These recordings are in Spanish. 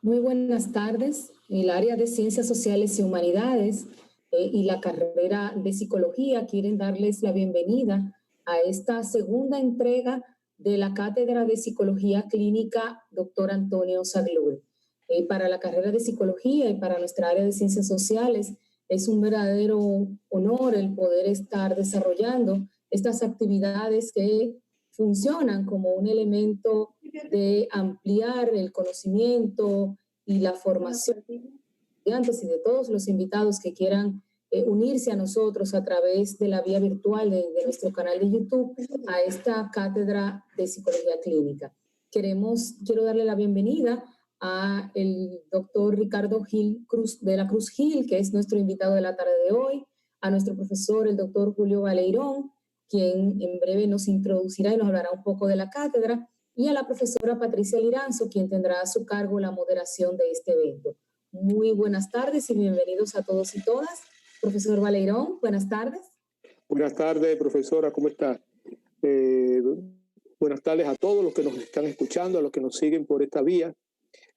Muy buenas tardes. El área de Ciencias Sociales y Humanidades y la carrera de Psicología quieren darles la bienvenida a esta segunda entrega de la Cátedra de Psicología Clínica Dr. Antonio Saglur. Para la carrera de Psicología y para nuestra área de Ciencias Sociales es un verdadero honor el poder estar desarrollando estas actividades que funcionan como un elemento de ampliar el conocimiento y la formación de estudiantes y de todos los invitados que quieran unirse a nosotros a través de la vía virtual de nuestro canal de YouTube a esta cátedra de psicología clínica. Quiero darle la bienvenida a el doctor Ricardo Gil Cruz de la Cruz Gil, que es nuestro invitado de la tarde de hoy, a nuestro profesor, el doctor Julio Baleirón, quien en breve nos introducirá y nos hablará un poco de la cátedra, y a la profesora Patricia Liranzo, quien tendrá a su cargo la moderación de este evento. Muy buenas tardes y bienvenidos a todos y todas. Profesor Baleirón, buenas tardes. Buenas tardes, profesora, ¿cómo está? Buenas tardes a todos los que nos están escuchando, a los que nos siguen por esta vía.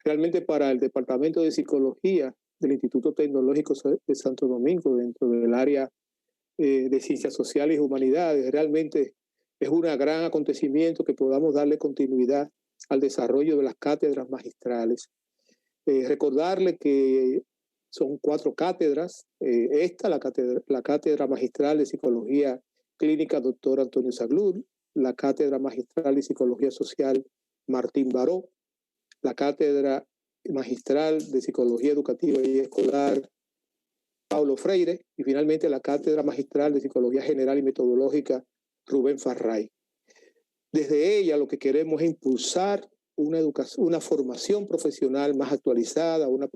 Realmente para el Departamento de Psicología del Instituto Tecnológico de Santo Domingo, dentro del área de Ciencias Sociales y Humanidades, realmente es un gran acontecimiento que podamos darle continuidad al desarrollo de las cátedras magistrales. Recordarle que son 4 cátedras. La cátedra magistral de Psicología Clínica Dr. Antonio Saglur, la cátedra magistral de Psicología Social Martín Baró, la cátedra magistral de Psicología Educativa y Escolar Paulo Freire, y finalmente la cátedra magistral de Psicología General y Metodológica Rubén Farray. Desde ella lo que queremos es impulsar una formación profesional más actualizada, una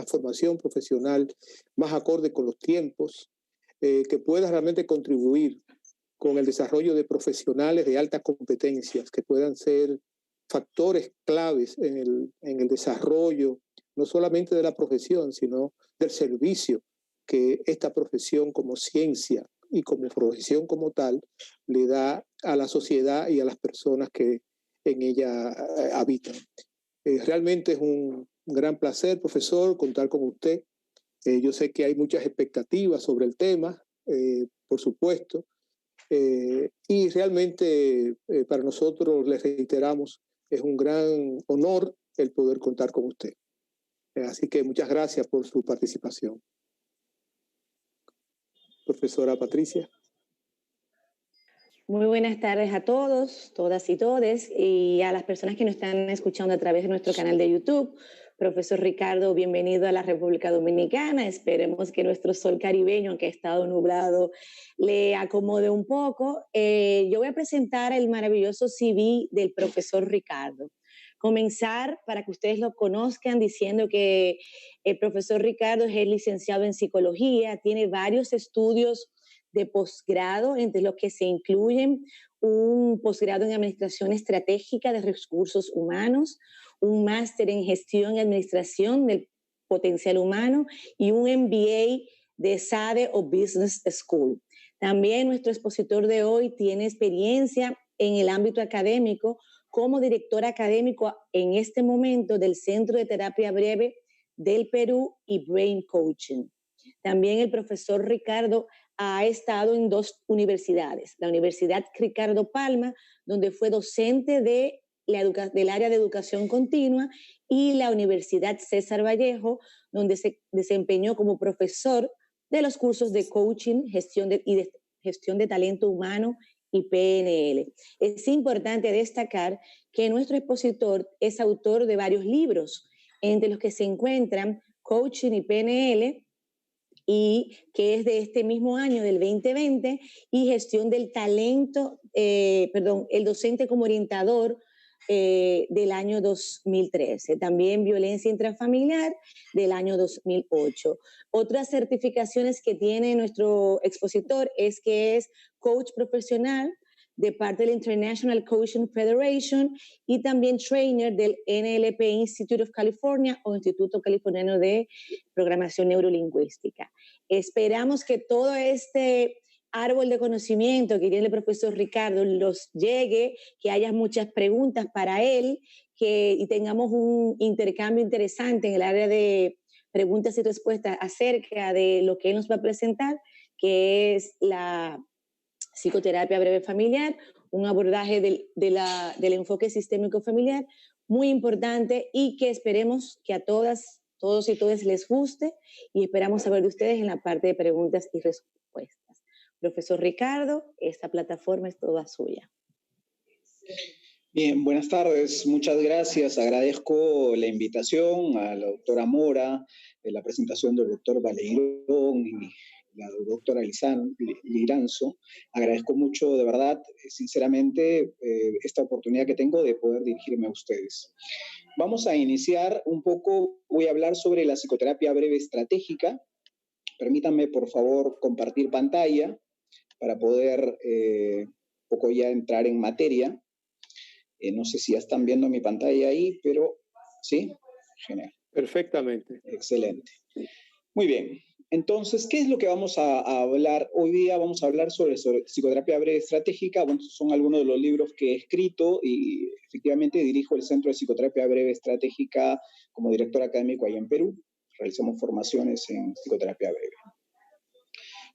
formación profesional más acorde con los tiempos, que pueda realmente contribuir con el desarrollo de profesionales de altas competencias, que puedan ser factores claves en el desarrollo, no solamente de la profesión, sino del servicio que esta profesión como ciencia y como profesión como tal le da a la sociedad y a las personas que en ella habitan. Realmente es un gran placer, profesor, contar con usted. Yo sé que hay muchas expectativas sobre el tema, por supuesto, y realmente para nosotros, les reiteramos, es un gran honor el poder contar con usted. Así que muchas gracias por su participación. Profesora Patricia. Muy buenas tardes a todos, todas y todes, y a las personas que nos están escuchando a través de nuestro canal de YouTube. Profesor Ricardo, bienvenido a la República Dominicana. Esperemos que nuestro sol caribeño, aunque ha estado nublado, le acomode un poco. Yo voy a presentar el maravilloso CV del profesor Ricardo. Comenzar, para que ustedes lo conozcan, diciendo que el profesor Ricardo es licenciado en psicología, tiene varios estudios de posgrado, entre los que se incluyen un posgrado en Administración Estratégica de Recursos Humanos, un máster en Gestión y Administración del Potencial Humano y un MBA de SADE o Business School. También nuestro expositor de hoy tiene experiencia en el ámbito académico como director académico en este momento del Centro de Terapia Breve del Perú y Brain Coaching. También el profesor Ricardo ha estado en 2 universidades, la Universidad Ricardo Palma, donde fue docente del área de educación continua, y la Universidad César Vallejo, donde se desempeñó como profesor de los cursos de coaching, gestión de talento humano y PNL. Es importante destacar que nuestro expositor es autor de varios libros, entre los que se encuentran Coaching y PNL, y que es de este mismo año, del 2020, y Gestión del Talento, el docente como orientador del año 2013. También Violencia Intrafamiliar del año 2008. Otras certificaciones que tiene nuestro expositor es que es coach profesional de parte de la International Coaching Federation y también trainer del NLP Institute of California o Instituto Californiano de Programación Neurolingüística. Esperamos que todo este árbol de conocimiento que tiene el profesor Ricardo los llegue, que haya muchas preguntas para él, y tengamos un intercambio interesante en el área de preguntas y respuestas acerca de lo que él nos va a presentar, que es la psicoterapia breve familiar, un abordaje del enfoque sistémico familiar muy importante y que esperemos que a todas, todos y todas les guste, y esperamos saber de ustedes en la parte de preguntas y respuestas. Profesor Ricardo, esta plataforma es toda suya. Bien, buenas tardes, muchas gracias. Agradezco la invitación a la doctora Mora, la presentación del doctor Valerón y la doctora Liranzo. Agradezco mucho, de verdad, sinceramente, esta oportunidad que tengo de poder dirigirme a ustedes. Vamos a iniciar un poco, voy a hablar sobre la psicoterapia breve estratégica. Permítanme, por favor, compartir pantalla para poder un poco ya entrar en materia. No sé si ya están viendo mi pantalla ahí, pero sí, genial. Perfectamente. Excelente. Muy bien. Entonces, ¿qué es lo que vamos a hablar? Hoy día vamos a hablar sobre psicoterapia breve estratégica. Bueno, son algunos de los libros que he escrito y efectivamente dirijo el Centro de Psicoterapia Breve Estratégica como director académico ahí en Perú. Realizamos formaciones en psicoterapia breve.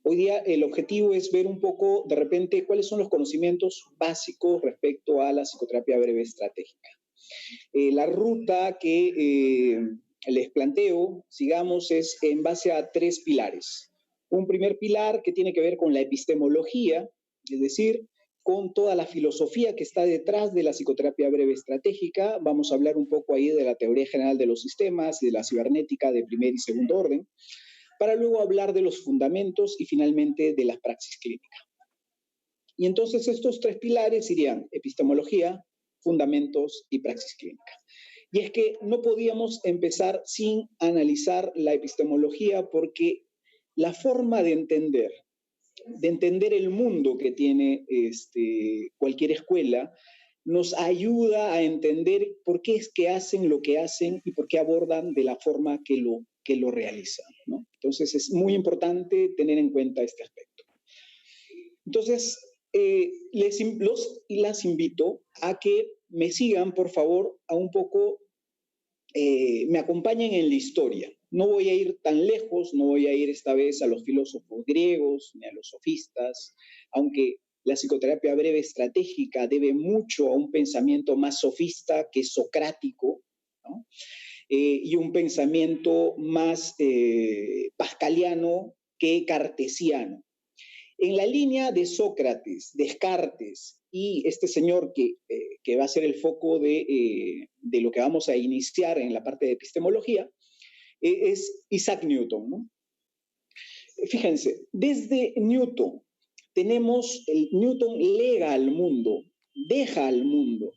Hoy día el objetivo es ver un poco, de repente, cuáles son los conocimientos básicos respecto a la psicoterapia breve estratégica. La ruta que les planteo, sigamos, es en base a 3 pilares. Un primer pilar que tiene que ver con la epistemología, es decir, con toda la filosofía que está detrás de la psicoterapia breve estratégica. Vamos a hablar un poco ahí de la teoría general de los sistemas y de la cibernética de primer y segundo orden, para luego hablar de los fundamentos y finalmente de la praxis clínica. Y entonces estos 3 pilares serían epistemología, fundamentos y praxis clínica. Y es que no podíamos empezar sin analizar la epistemología, porque la forma de entender el mundo que tiene cualquier escuela nos ayuda a entender por qué es que hacen lo que hacen y por qué abordan de la forma que lo realizan, ¿no? Entonces es muy importante tener en cuenta este aspecto. Entonces, las invito a que me sigan, por favor, a un poco, me acompañen en la historia. No voy a ir tan lejos, no voy a ir esta vez a los filósofos griegos ni a los sofistas, aunque la psicoterapia breve estratégica debe mucho a un pensamiento más sofista que socrático, ¿no? Y un pensamiento más pascaliano que cartesiano. En la línea de Sócrates, Descartes y este señor que va a ser el foco de lo que vamos a iniciar en la parte de epistemología, es Isaac Newton, ¿no? Fíjense, desde Newton Newton lega al mundo, deja al mundo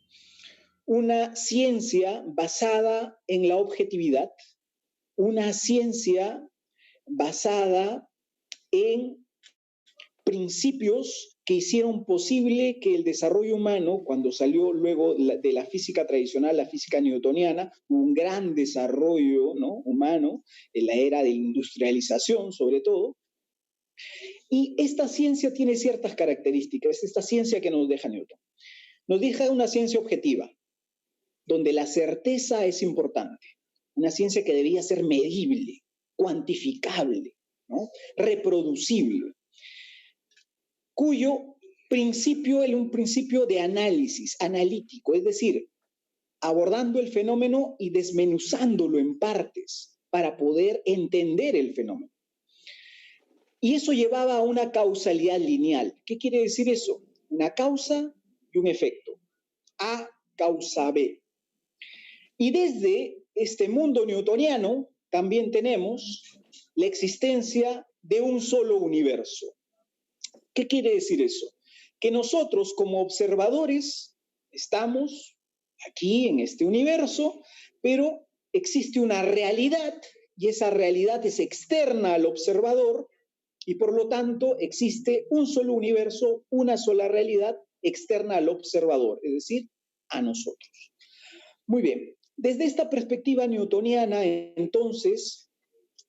una ciencia basada en la objetividad, una ciencia basada en principios que hicieron posible que el desarrollo humano, cuando salió luego de la física tradicional, la física newtoniana, un gran desarrollo, ¿no?, humano en la era de industrialización sobre todo. Y esta ciencia tiene ciertas características, esta ciencia que nos deja Newton. Nos deja una ciencia objetiva, donde la certeza es importante, una ciencia que debía ser medible, cuantificable, ¿no?, reproducible, cuyo principio es un principio de análisis, analítico, es decir, abordando el fenómeno y desmenuzándolo en partes para poder entender el fenómeno. Y eso llevaba a una causalidad lineal. ¿Qué quiere decir eso? Una causa y un efecto. A causa B. Y desde este mundo newtoniano también tenemos la existencia de un solo universo. ¿Qué quiere decir eso? Que nosotros como observadores estamos aquí en este universo, pero existe una realidad y esa realidad es externa al observador y por lo tanto existe un solo universo, una sola realidad externa al observador, es decir, a nosotros. Muy bien, desde esta perspectiva newtoniana, entonces,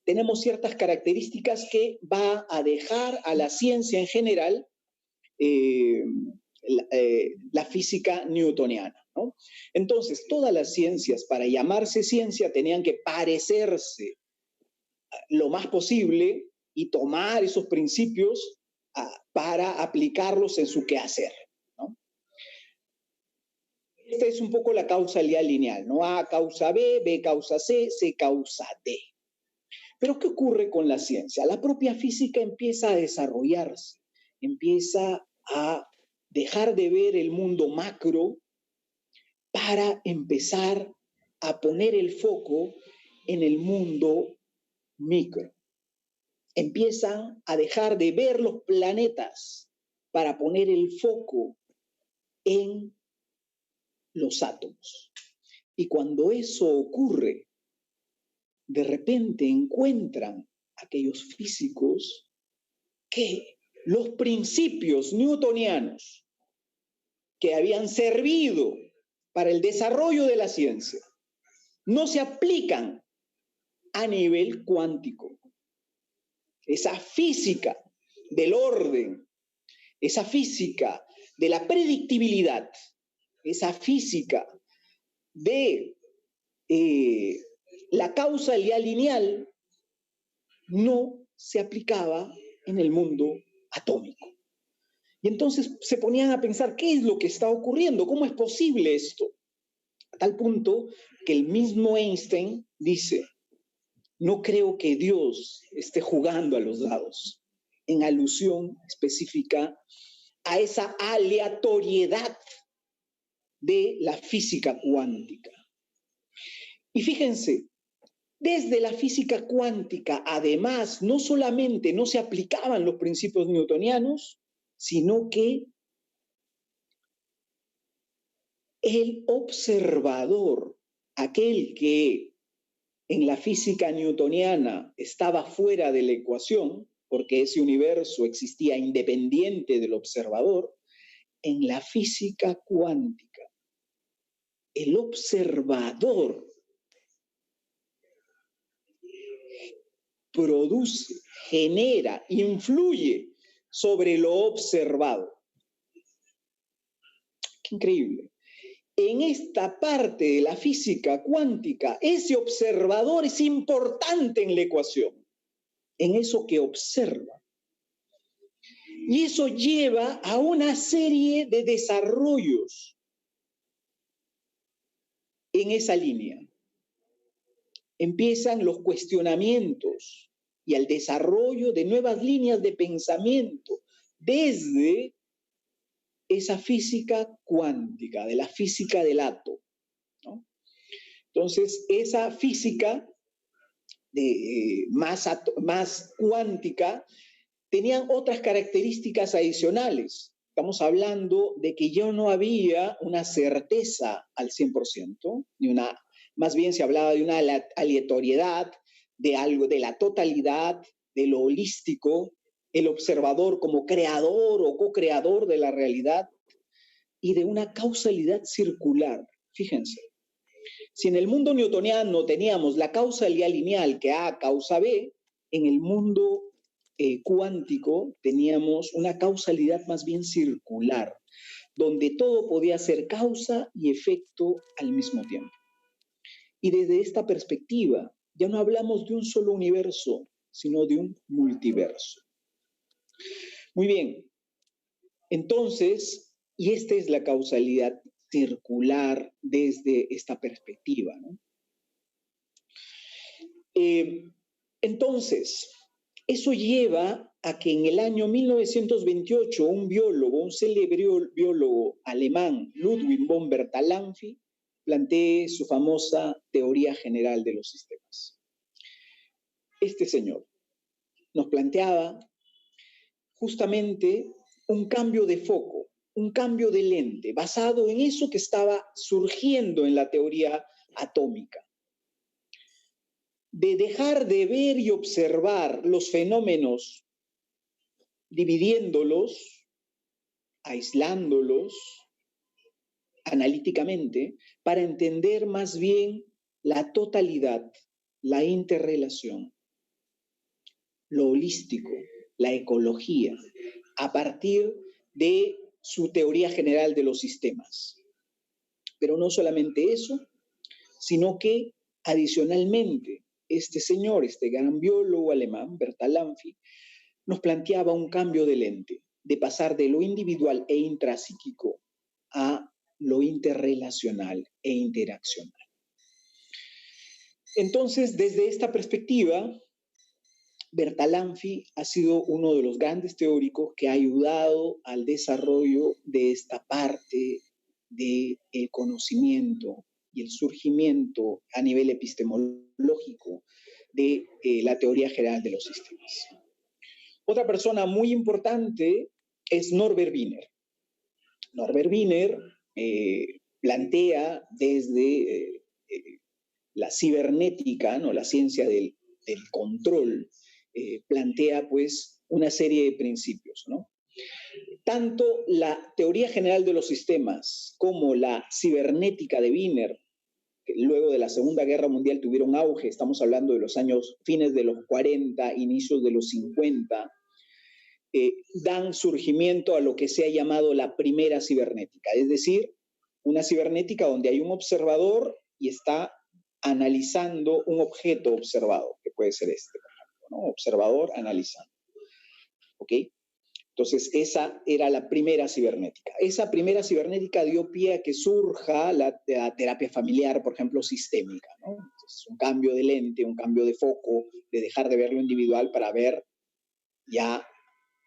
tenemos ciertas características que va a dejar a la ciencia en general la física newtoniana, ¿no? Entonces, todas las ciencias, para llamarse ciencia, tenían que parecerse lo más posible y tomar esos principios para aplicarlos en su quehacer, ¿no? Esta es un poco la causalidad lineal, ¿no? A causa B, B causa C, C causa D. Pero ¿qué ocurre con la ciencia? La propia física empieza a desarrollarse, empieza a dejar de ver el mundo macro para empezar a poner el foco en el mundo micro. Empiezan a dejar de ver los planetas para poner el foco en los átomos. Y cuando eso ocurre, de repente encuentran aquellos físicos que los principios newtonianos que habían servido para el desarrollo de la ciencia no se aplican a nivel cuántico. Esa física del orden, esa física de la predictibilidad, esa física de la causalidad lineal no se aplicaba en el mundo atómico. Y entonces se ponían a pensar, ¿qué es lo que está ocurriendo? ¿Cómo es posible esto? A tal punto que el mismo Einstein dice, no creo que Dios esté jugando a los dados, en alusión específica a esa aleatoriedad de la física cuántica. Y fíjense, desde la física cuántica, además, no solamente no se aplicaban los principios newtonianos, sino que el observador, aquel que en la física newtoniana estaba fuera de la ecuación, porque ese universo existía independiente del observador, en la física cuántica, el observador produce, genera, influye sobre lo observado. Qué increíble. En esta parte de la física cuántica, ese observador es importante en la ecuación, en eso que observa. Y eso lleva a una serie de desarrollos en esa línea. Empiezan los cuestionamientos y el desarrollo de nuevas líneas de pensamiento desde esa física cuántica, de la física del átomo, ¿no? Entonces, esa física más cuántica tenían otras características adicionales. Estamos hablando de que ya no había una certeza al 100%, más bien se hablaba de una aleatoriedad, de algo, de la totalidad, de lo holístico, el observador como creador o co-creador de la realidad y de una causalidad circular. Fíjense, si en el mundo newtoniano teníamos la causalidad lineal que A causa B, en el mundo cuántico teníamos una causalidad más bien circular, donde todo podía ser causa y efecto al mismo tiempo. Y desde esta perspectiva, ya no hablamos de un solo universo, sino de un multiverso. Muy bien, entonces, y esta es la causalidad circular desde esta perspectiva, ¿no? Entonces, eso lleva a que en el año 1928 un célebre biólogo alemán, Ludwig von Bertalanffy, plantee su famosa teoría general de los sistemas. Este señor nos planteaba justamente un cambio de foco, un cambio de lente, basado en eso que estaba surgiendo en la teoría atómica. De dejar de ver y observar los fenómenos, dividiéndolos, aislándolos analíticamente, para entender más bien la totalidad, la interrelación, lo holístico, la ecología, a partir de su teoría general de los sistemas. Pero no solamente eso, sino que adicionalmente este señor, este gran biólogo alemán, Bertalanffy, nos planteaba un cambio de lente, de pasar de lo individual e intrapsíquico a lo interrelacional e interaccional. Entonces, desde esta perspectiva, Bertalanffy ha sido uno de los grandes teóricos que ha ayudado al desarrollo de esta parte del conocimiento y el surgimiento a nivel epistemológico de la teoría general de los sistemas. Otra persona muy importante es Norbert Wiener. Norbert Wiener plantea desde la cibernética, ¿no?, la ciencia del control, plantea pues una serie de principios, ¿no? Tanto la teoría general de los sistemas como la cibernética de Wiener, que luego de la Segunda Guerra Mundial tuvieron auge, estamos hablando de los años fines de los 40, inicios de los 50, dan surgimiento a lo que se ha llamado la primera cibernética, es decir, una cibernética donde hay un observador y está analizando un objeto observado, que puede ser este, por ejemplo, ¿no? Observador analizando. ¿Ok? Entonces, esa era la primera cibernética. Esa primera cibernética dio pie a que surja la terapia familiar, por ejemplo, sistémica, ¿no? Entonces, un cambio de lente, un cambio de foco, de dejar de ver lo individual para ver ya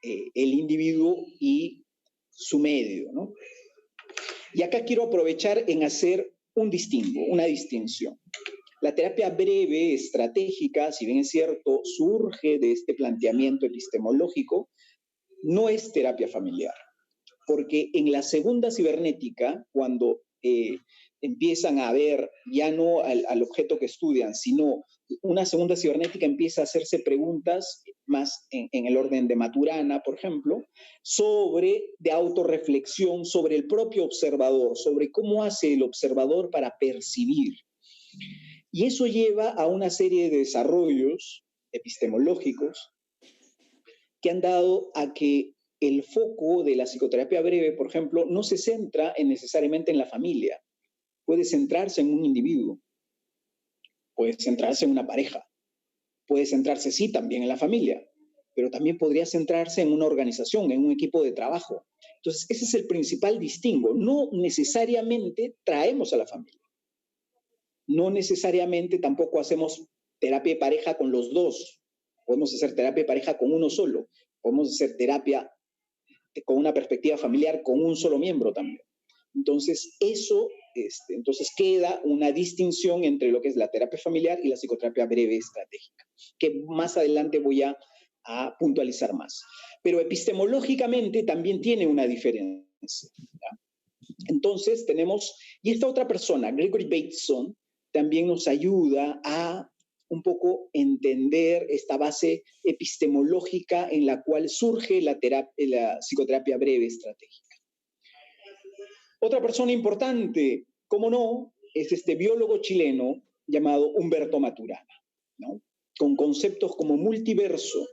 el individuo y su medio, ¿no? Y acá quiero aprovechar en hacer un distingo, una distinción. La terapia breve estratégica, si bien es cierto, surge de este planteamiento epistemológico, no es terapia familiar, porque en la segunda cibernética, cuando empiezan a ver ya no al objeto que estudian, sino una segunda cibernética empieza a hacerse preguntas más en el orden de Maturana, por ejemplo, de autorreflexión sobre el propio observador, sobre cómo hace el observador para percibir. Y eso lleva a una serie de desarrollos epistemológicos que han dado a que el foco de la psicoterapia breve, por ejemplo, no se centra necesariamente en la familia. Puede centrarse en un individuo, puede centrarse en una pareja, puede centrarse, sí, también en la familia, pero también podría centrarse en una organización, en un equipo de trabajo. Entonces, ese es el principal distingo. No necesariamente traemos a la familia. No necesariamente tampoco hacemos terapia de pareja con los dos. Podemos hacer terapia de pareja con uno solo. Podemos hacer terapia con una perspectiva familiar con un solo miembro también. Entonces, entonces queda una distinción entre lo que es la terapia familiar y la psicoterapia breve estratégica, que más adelante voy a puntualizar más. Pero epistemológicamente también tiene una diferencia, ¿ya? Entonces tenemos, y esta otra persona, Gregory Bateson, también nos ayuda a un poco entender esta base epistemológica en la cual surge la psicoterapia breve estratégica. Otra persona importante, cómo no, es este biólogo chileno llamado Humberto Maturana, ¿no? Con conceptos como multiverso,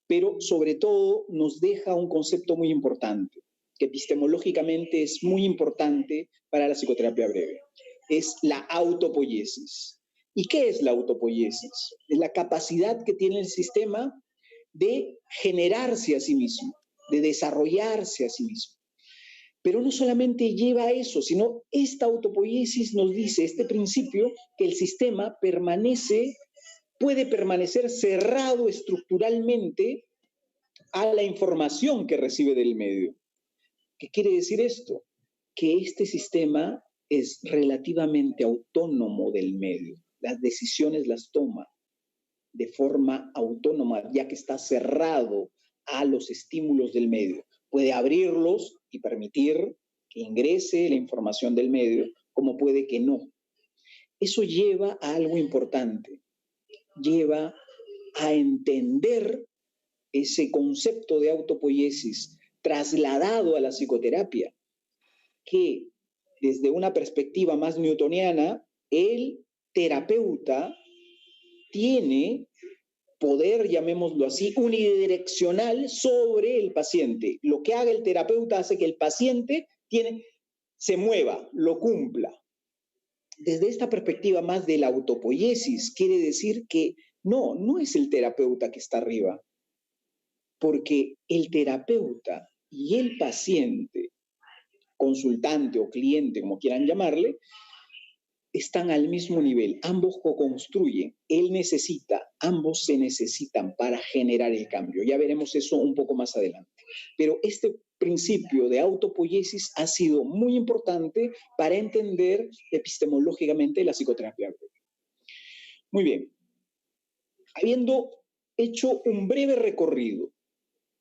pero sobre todo nos deja un concepto muy importante, que epistemológicamente es muy importante para la psicoterapia breve. Es la autopoiesis. ¿Y qué es la autopoiesis? Es la capacidad que tiene el sistema de generarse a sí mismo, de desarrollarse a sí mismo. Pero no solamente lleva a eso, sino esta autopoiesis nos dice, este principio, que el sistema puede permanecer cerrado estructuralmente a la información que recibe del medio. ¿Qué quiere decir esto? Que este sistema es relativamente autónomo del medio. Las decisiones las toma de forma autónoma, ya que está cerrado a los estímulos del medio. Puede abrirlos y permitir que ingrese la información del medio, como puede que no. Eso lleva a algo importante. Lleva a entender ese concepto de autopoiesis trasladado a la psicoterapia, que desde una perspectiva más newtoniana, el terapeuta tiene poder, llamémoslo así, unidireccional sobre el paciente. Lo que haga el terapeuta hace que el paciente se mueva, lo cumpla. Desde esta perspectiva más de la autopoiesis, quiere decir que no es el terapeuta que está arriba, porque el terapeuta y el paciente, consultante o cliente, como quieran llamarle, están al mismo nivel, ambos co-construyen, ambos se necesitan para generar el cambio. Ya veremos eso un poco más adelante. Pero este principio de autopoiesis ha sido muy importante para entender epistemológicamente la psicoterapia breve. Muy bien. Habiendo hecho un breve recorrido,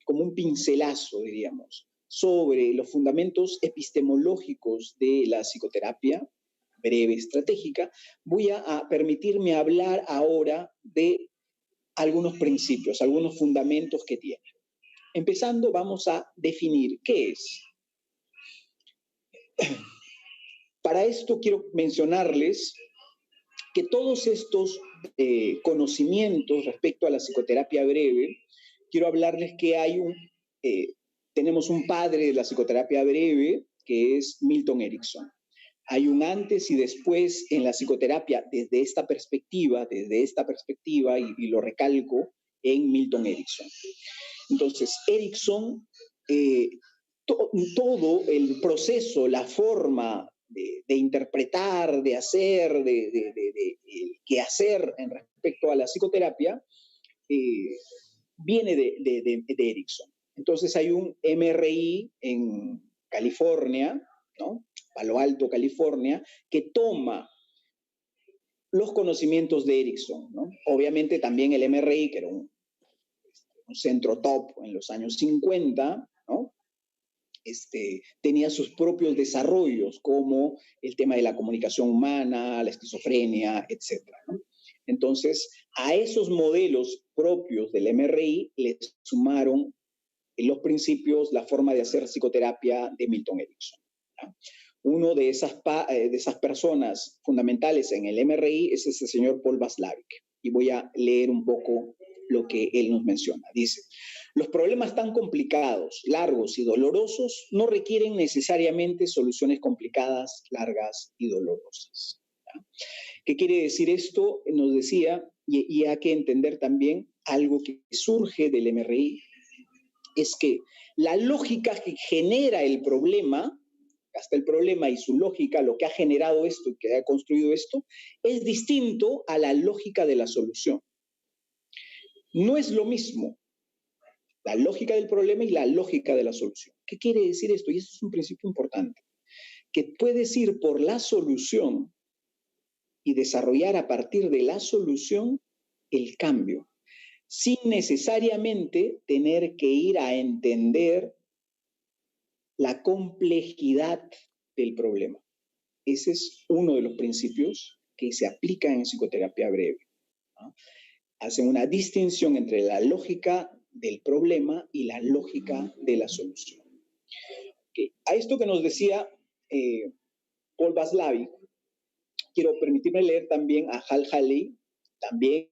como un pincelazo, diríamos, sobre los fundamentos epistemológicos de la psicoterapia breve estratégica, voy a permitirme hablar ahora de algunos principios, algunos fundamentos que tiene. Empezando, vamos a definir qué es. Para esto quiero mencionarles que todos estos conocimientos respecto a la psicoterapia breve, quiero hablarles que tenemos un padre de la psicoterapia breve, que es Milton Erickson. Hay un antes y después en la psicoterapia desde esta perspectiva, y lo recalco, en Milton Erickson. Entonces, Erickson, todo el proceso, la forma de interpretar, de hacer, de qué hacer en respecto a la psicoterapia, viene de Erickson. Entonces hay un MRI en California, ¿no? Palo Alto, California, que toma los conocimientos de Erickson, ¿no? Obviamente también el MRI, que era un centro top en los años 50, ¿no? Tenía sus propios desarrollos, como el tema de la comunicación humana, la esquizofrenia, etc., ¿no? Entonces, a esos modelos propios del MRI le sumaron los principios, la forma de hacer psicoterapia de Milton Erickson, ¿no? Uno de esas personas fundamentales en el MRI es ese señor Paul Watzlawick. Y voy a leer un poco lo que él nos menciona. Dice, los problemas tan complicados, largos y dolorosos no requieren necesariamente soluciones complicadas, largas y dolorosas. ¿Ya? ¿Qué quiere decir esto? Nos decía, y hay que entender también algo que surge del MRI, es que la lógica que genera el problema, hasta el problema y su lógica, lo que ha generado esto y que ha construido esto, es distinto a la lógica de la solución. No es lo mismo la lógica del problema y la lógica de la solución. ¿Qué quiere decir esto? Y esto es un principio importante. Que puedes ir por la solución y desarrollar a partir de la solución el cambio, sin necesariamente tener que ir a entender la complejidad del problema. Ese es uno de los principios que se aplican en psicoterapia breve, ¿no? Hacen una distinción entre la lógica del problema y la lógica de la solución. Okay. A esto que nos decía Paul Watzlawick, quiero permitirme leer también a Hal Haley. También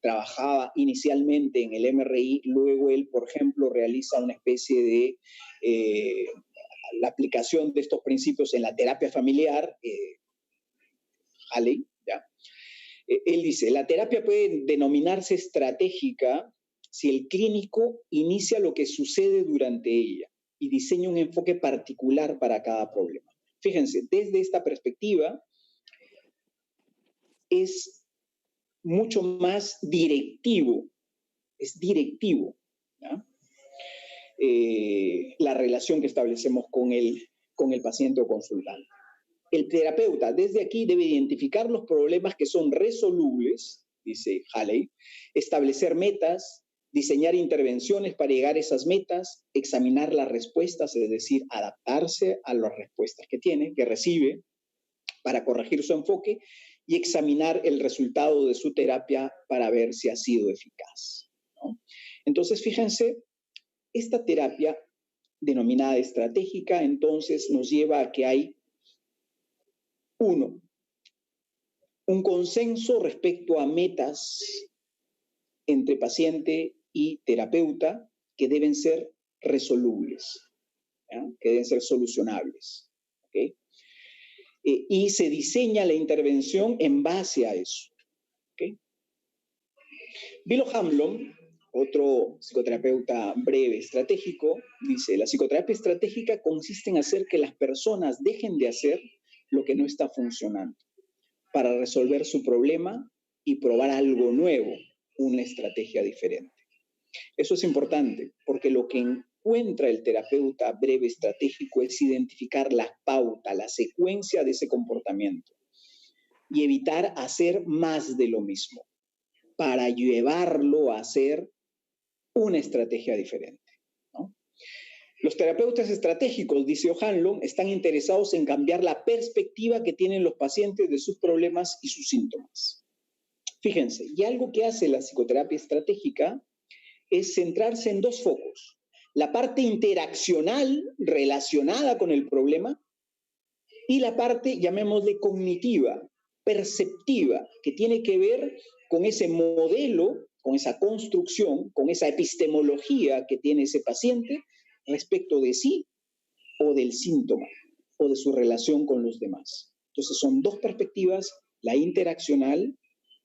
trabajaba inicialmente en el MRI, luego él, por ejemplo, realiza una especie de la aplicación de estos principios en la terapia familiar, Haley, ¿ya? Él dice, la terapia puede denominarse estratégica si el clínico inicia lo que sucede durante ella y diseña un enfoque particular para cada problema. Fíjense, desde esta perspectiva es mucho más directivo, es directivo, ¿ya? La relación que establecemos con el paciente o consultante. El terapeuta desde aquí debe identificar los problemas que son resolubles, dice Haley, establecer metas, diseñar intervenciones para llegar a esas metas, examinar las respuestas, es decir, adaptarse a las respuestas que recibe para corregir su enfoque y examinar el resultado de su terapia para ver si ha sido eficaz, ¿no? Entonces, fíjense, esta terapia denominada estratégica, entonces, nos lleva a que hay un consenso respecto a metas entre paciente y terapeuta que deben ser resolubles, ¿ya? Que deben ser solucionables. ¿Okay? Y se diseña la intervención en base a eso. ¿Okay? Bilo Hamblom, otro psicoterapeuta breve estratégico, dice: la psicoterapia estratégica consiste en hacer que las personas dejen de hacer lo que no está funcionando para resolver su problema y probar algo nuevo, una estrategia diferente. Eso es importante, porque lo que encuentra el terapeuta breve estratégico es identificar la pauta, la secuencia de ese comportamiento y evitar hacer más de lo mismo para llevarlo a hacer una estrategia diferente, ¿no? Los terapeutas estratégicos, dice O'Hanlon, están interesados en cambiar la perspectiva que tienen los pacientes de sus problemas y sus síntomas. Fíjense, y algo que hace la psicoterapia estratégica es centrarse en dos focos: la parte interaccional relacionada con el problema y la parte, llamémosle, cognitiva, perceptiva, que tiene que ver con ese modelo, con esa construcción, con esa epistemología que tiene ese paciente respecto de sí o del síntoma o de su relación con los demás. Entonces son dos perspectivas: la interaccional,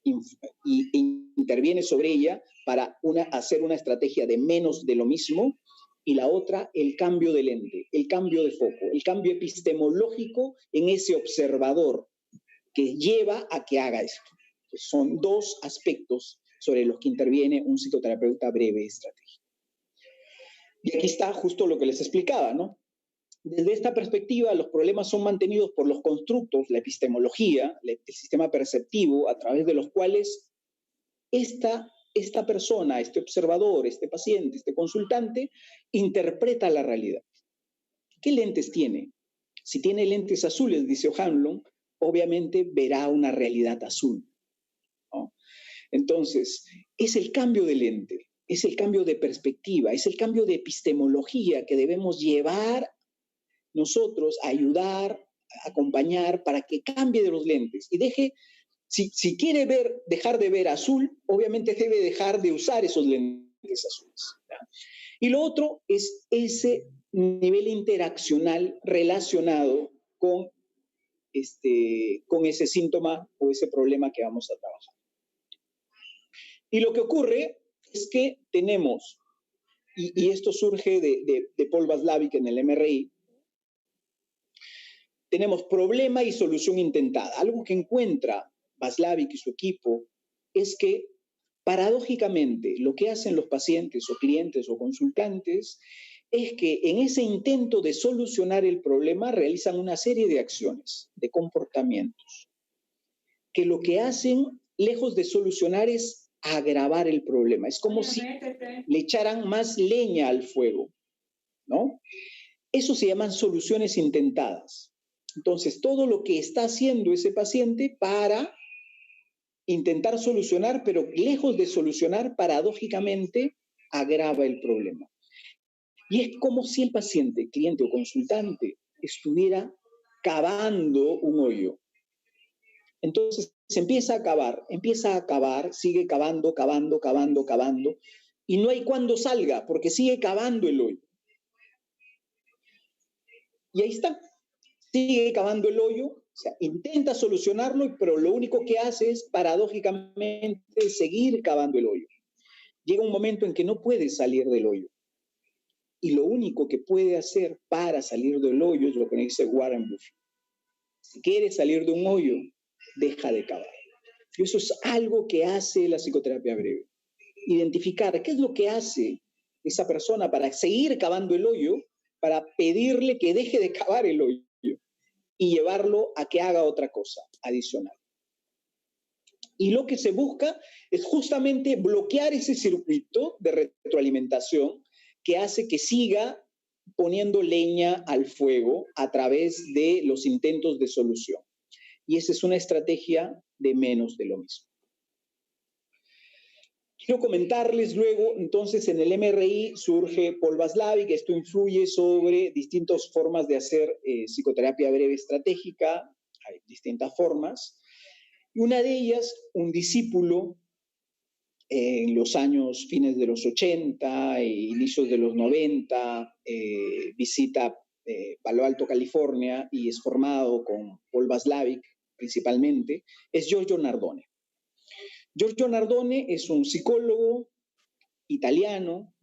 y interviene sobre ella para hacer una estrategia de menos de lo mismo, y la otra, el cambio de lente, el cambio de foco, el cambio epistemológico en ese observador que lleva a que haga esto. Entonces, son dos aspectos sobre los que interviene un psicoterapeuta breve estratégico. Y aquí está justo lo que les explicaba, ¿no? Desde esta perspectiva, los problemas son mantenidos por los constructos, la epistemología, el sistema perceptivo, a través de los cuales esta persona, este observador, este paciente, este consultante, interpreta la realidad. ¿Qué lentes tiene? Si tiene lentes azules, dice O'Hanlon, obviamente verá una realidad azul, ¿no? Entonces, es el cambio de lente, es el cambio de perspectiva, es el cambio de epistemología que debemos llevar nosotros a ayudar, a acompañar para que cambie de los lentes y deje, si quiere dejar de ver azul, obviamente debe dejar de usar esos lentes azules, ¿ya? Y lo otro es ese nivel interaccional relacionado con ese síntoma o ese problema que vamos a trabajar. Y lo que ocurre es que tenemos, y esto surge de Paul Watzlawick en el MRI, tenemos problema y solución intentada. Algo que encuentra Watzlawick y su equipo es que, paradójicamente, lo que hacen los pacientes o clientes o consultantes es que en ese intento de solucionar el problema realizan una serie de acciones, de comportamientos, que lo que hacen, lejos de solucionar, es agravar el problema. Es como si le echaran más leña al fuego, ¿no? Eso se llaman soluciones intentadas. Entonces, todo lo que está haciendo ese paciente para intentar solucionar, pero lejos de solucionar, paradójicamente, agrava el problema. Y es como si el paciente, cliente o consultante estuviera cavando un hoyo. Entonces, se empieza a cavar, sigue cavando, y no hay cuándo salga, porque sigue cavando el hoyo. Y ahí está. Sigue cavando el hoyo, o sea, intenta solucionarlo, pero lo único que hace es, paradójicamente, seguir cavando el hoyo. Llega un momento en que no puede salir del hoyo. Y lo único que puede hacer para salir del hoyo es lo que dice Warren Buffett. Si quieres salir de un hoyo, deja de cavar. Y eso es algo que hace la psicoterapia breve. Identificar qué es lo que hace esa persona para seguir cavando el hoyo, para pedirle que deje de cavar el hoyo y llevarlo a que haga otra cosa adicional. Y lo que se busca es justamente bloquear ese circuito de retroalimentación que hace que siga poniendo leña al fuego a través de los intentos de solución. Y esa es una estrategia de menos de lo mismo. Quiero comentarles luego, entonces, en el MRI surge Paul Watzlawick, que esto influye sobre distintas formas de hacer psicoterapia breve estratégica, hay distintas formas, y una de ellas, un discípulo en los años fines de los 80 e inicios de los 90, visita Palo Alto, California, y es formado con Paul Watzlawick principalmente, es Giorgio Nardone. Giorgio Nardone es un psicólogo italiano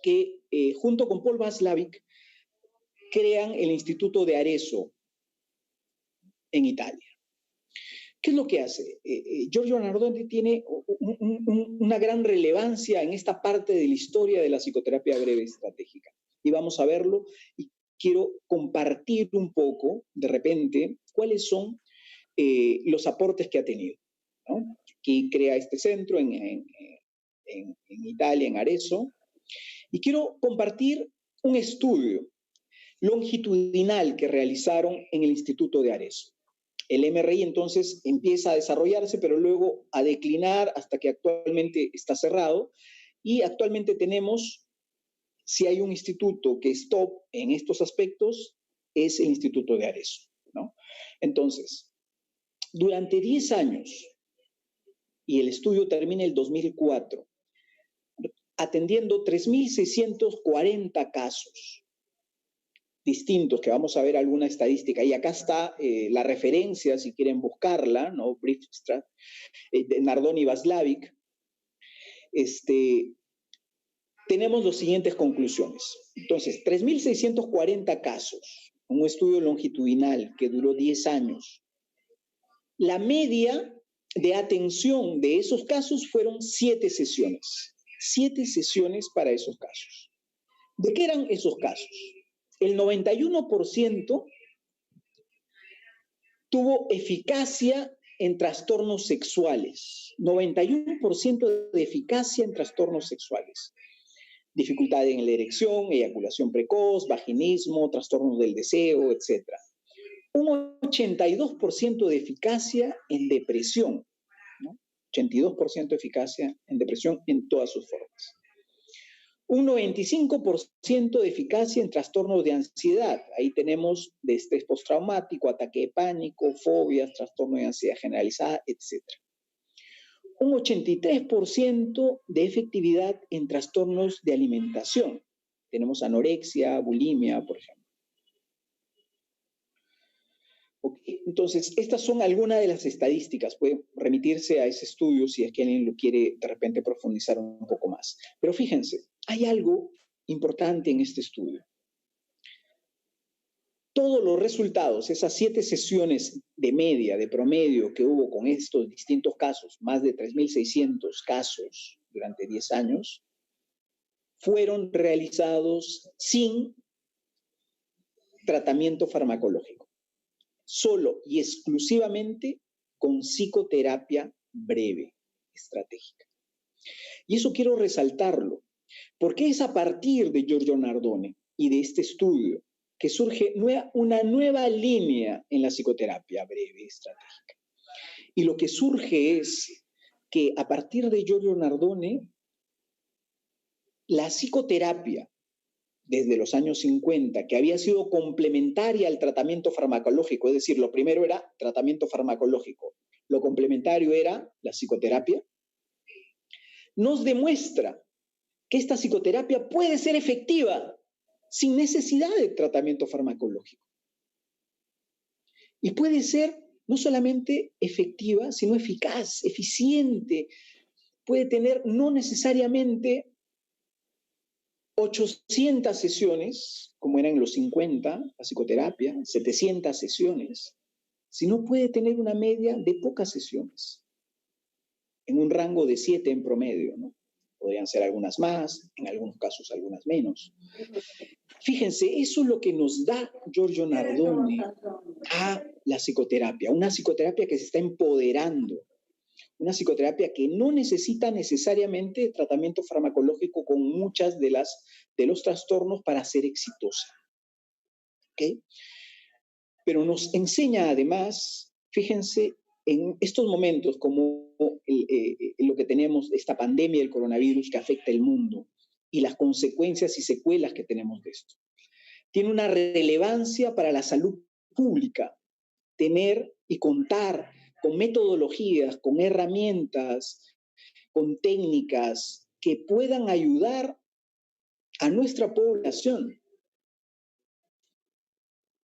que junto con Paul Watzlawick crean el Instituto de Arezzo en Italia. ¿Qué es lo que hace? Giorgio Nardone tiene una gran relevancia en esta parte de la historia de la psicoterapia breve estratégica. Y vamos a verlo, y quiero compartir un poco, de repente, cuáles son los aportes que ha tenido, ¿no? Que crea este centro en Italia, en Arezzo. Y quiero compartir un estudio longitudinal que realizaron en el Instituto de Arezzo. El MRI entonces empieza a desarrollarse, pero luego a declinar hasta que actualmente está cerrado. Y actualmente tenemos, si hay un instituto que es top en estos aspectos, es el Instituto de Arezzo, ¿no? Entonces, durante 10 años, y el estudio termina en el 2004, atendiendo 3.640 casos distintos, que vamos a ver alguna estadística, y acá está la referencia, si quieren buscarla, ¿no? Briefstraat, de Nardone y Watzlawick. Tenemos las siguientes conclusiones. Entonces, 3.640 casos, un estudio longitudinal que duró 10 años. La media de atención de esos casos fueron 7 sesiones. 7 sesiones para esos casos. ¿De qué eran esos casos? El 91% tuvo eficacia en trastornos sexuales. 91% de eficacia en trastornos sexuales. Dificultad en la erección, eyaculación precoz, vaginismo, trastornos del deseo, etc. Un 82% de eficacia en depresión, ¿no? 82% de eficacia en depresión en todas sus formas. Un 95% de eficacia en trastornos de ansiedad. Ahí tenemos de estrés postraumático, ataque de pánico, fobias, trastorno de ansiedad generalizada, etc. Un 83% de efectividad en trastornos de alimentación. Tenemos anorexia, bulimia, por ejemplo. Okay. Entonces, estas son algunas de las estadísticas. Puede remitirse a ese estudio si es que alguien lo quiere de repente profundizar un poco más. Pero fíjense, hay algo importante en este estudio. Todos los resultados, esas 7 sesiones de media, de promedio que hubo con estos distintos casos, más de 3.600 casos durante 10 años, fueron realizados sin tratamiento farmacológico. Solo y exclusivamente con psicoterapia breve estratégica. Y eso quiero resaltarlo, porque es a partir de Giorgio Nardone y de este estudio que surge una nueva línea en la psicoterapia breve estratégica. Y lo que surge es que a partir de Giorgio Nardone, la psicoterapia desde los años 50, que había sido complementaria al tratamiento farmacológico, es decir, lo primero era tratamiento farmacológico, lo complementario era la psicoterapia, nos demuestra que esta psicoterapia puede ser efectiva sin necesidad de tratamiento farmacológico. Y puede ser no solamente efectiva, sino eficaz, eficiente. Puede tener no necesariamente 800 sesiones, como eran en los 50, la psicoterapia, 700 sesiones, sino puede tener una media de pocas sesiones, en un rango de 7 en promedio, ¿no? Podrían ser algunas más, en algunos casos algunas menos. Fíjense, eso es lo que nos da Giorgio Nardone a la psicoterapia, una psicoterapia que se está empoderando, una psicoterapia que no necesita necesariamente tratamiento farmacológico con muchas de los trastornos para ser exitosa. ¿Okay? Pero nos enseña además, fíjense, en estos momentos como lo que tenemos, esta pandemia del coronavirus que afecta el mundo y las consecuencias y secuelas que tenemos de esto. Tiene una relevancia para la salud pública tener y contar con metodologías, con herramientas con técnicas que puedan ayudar a nuestra población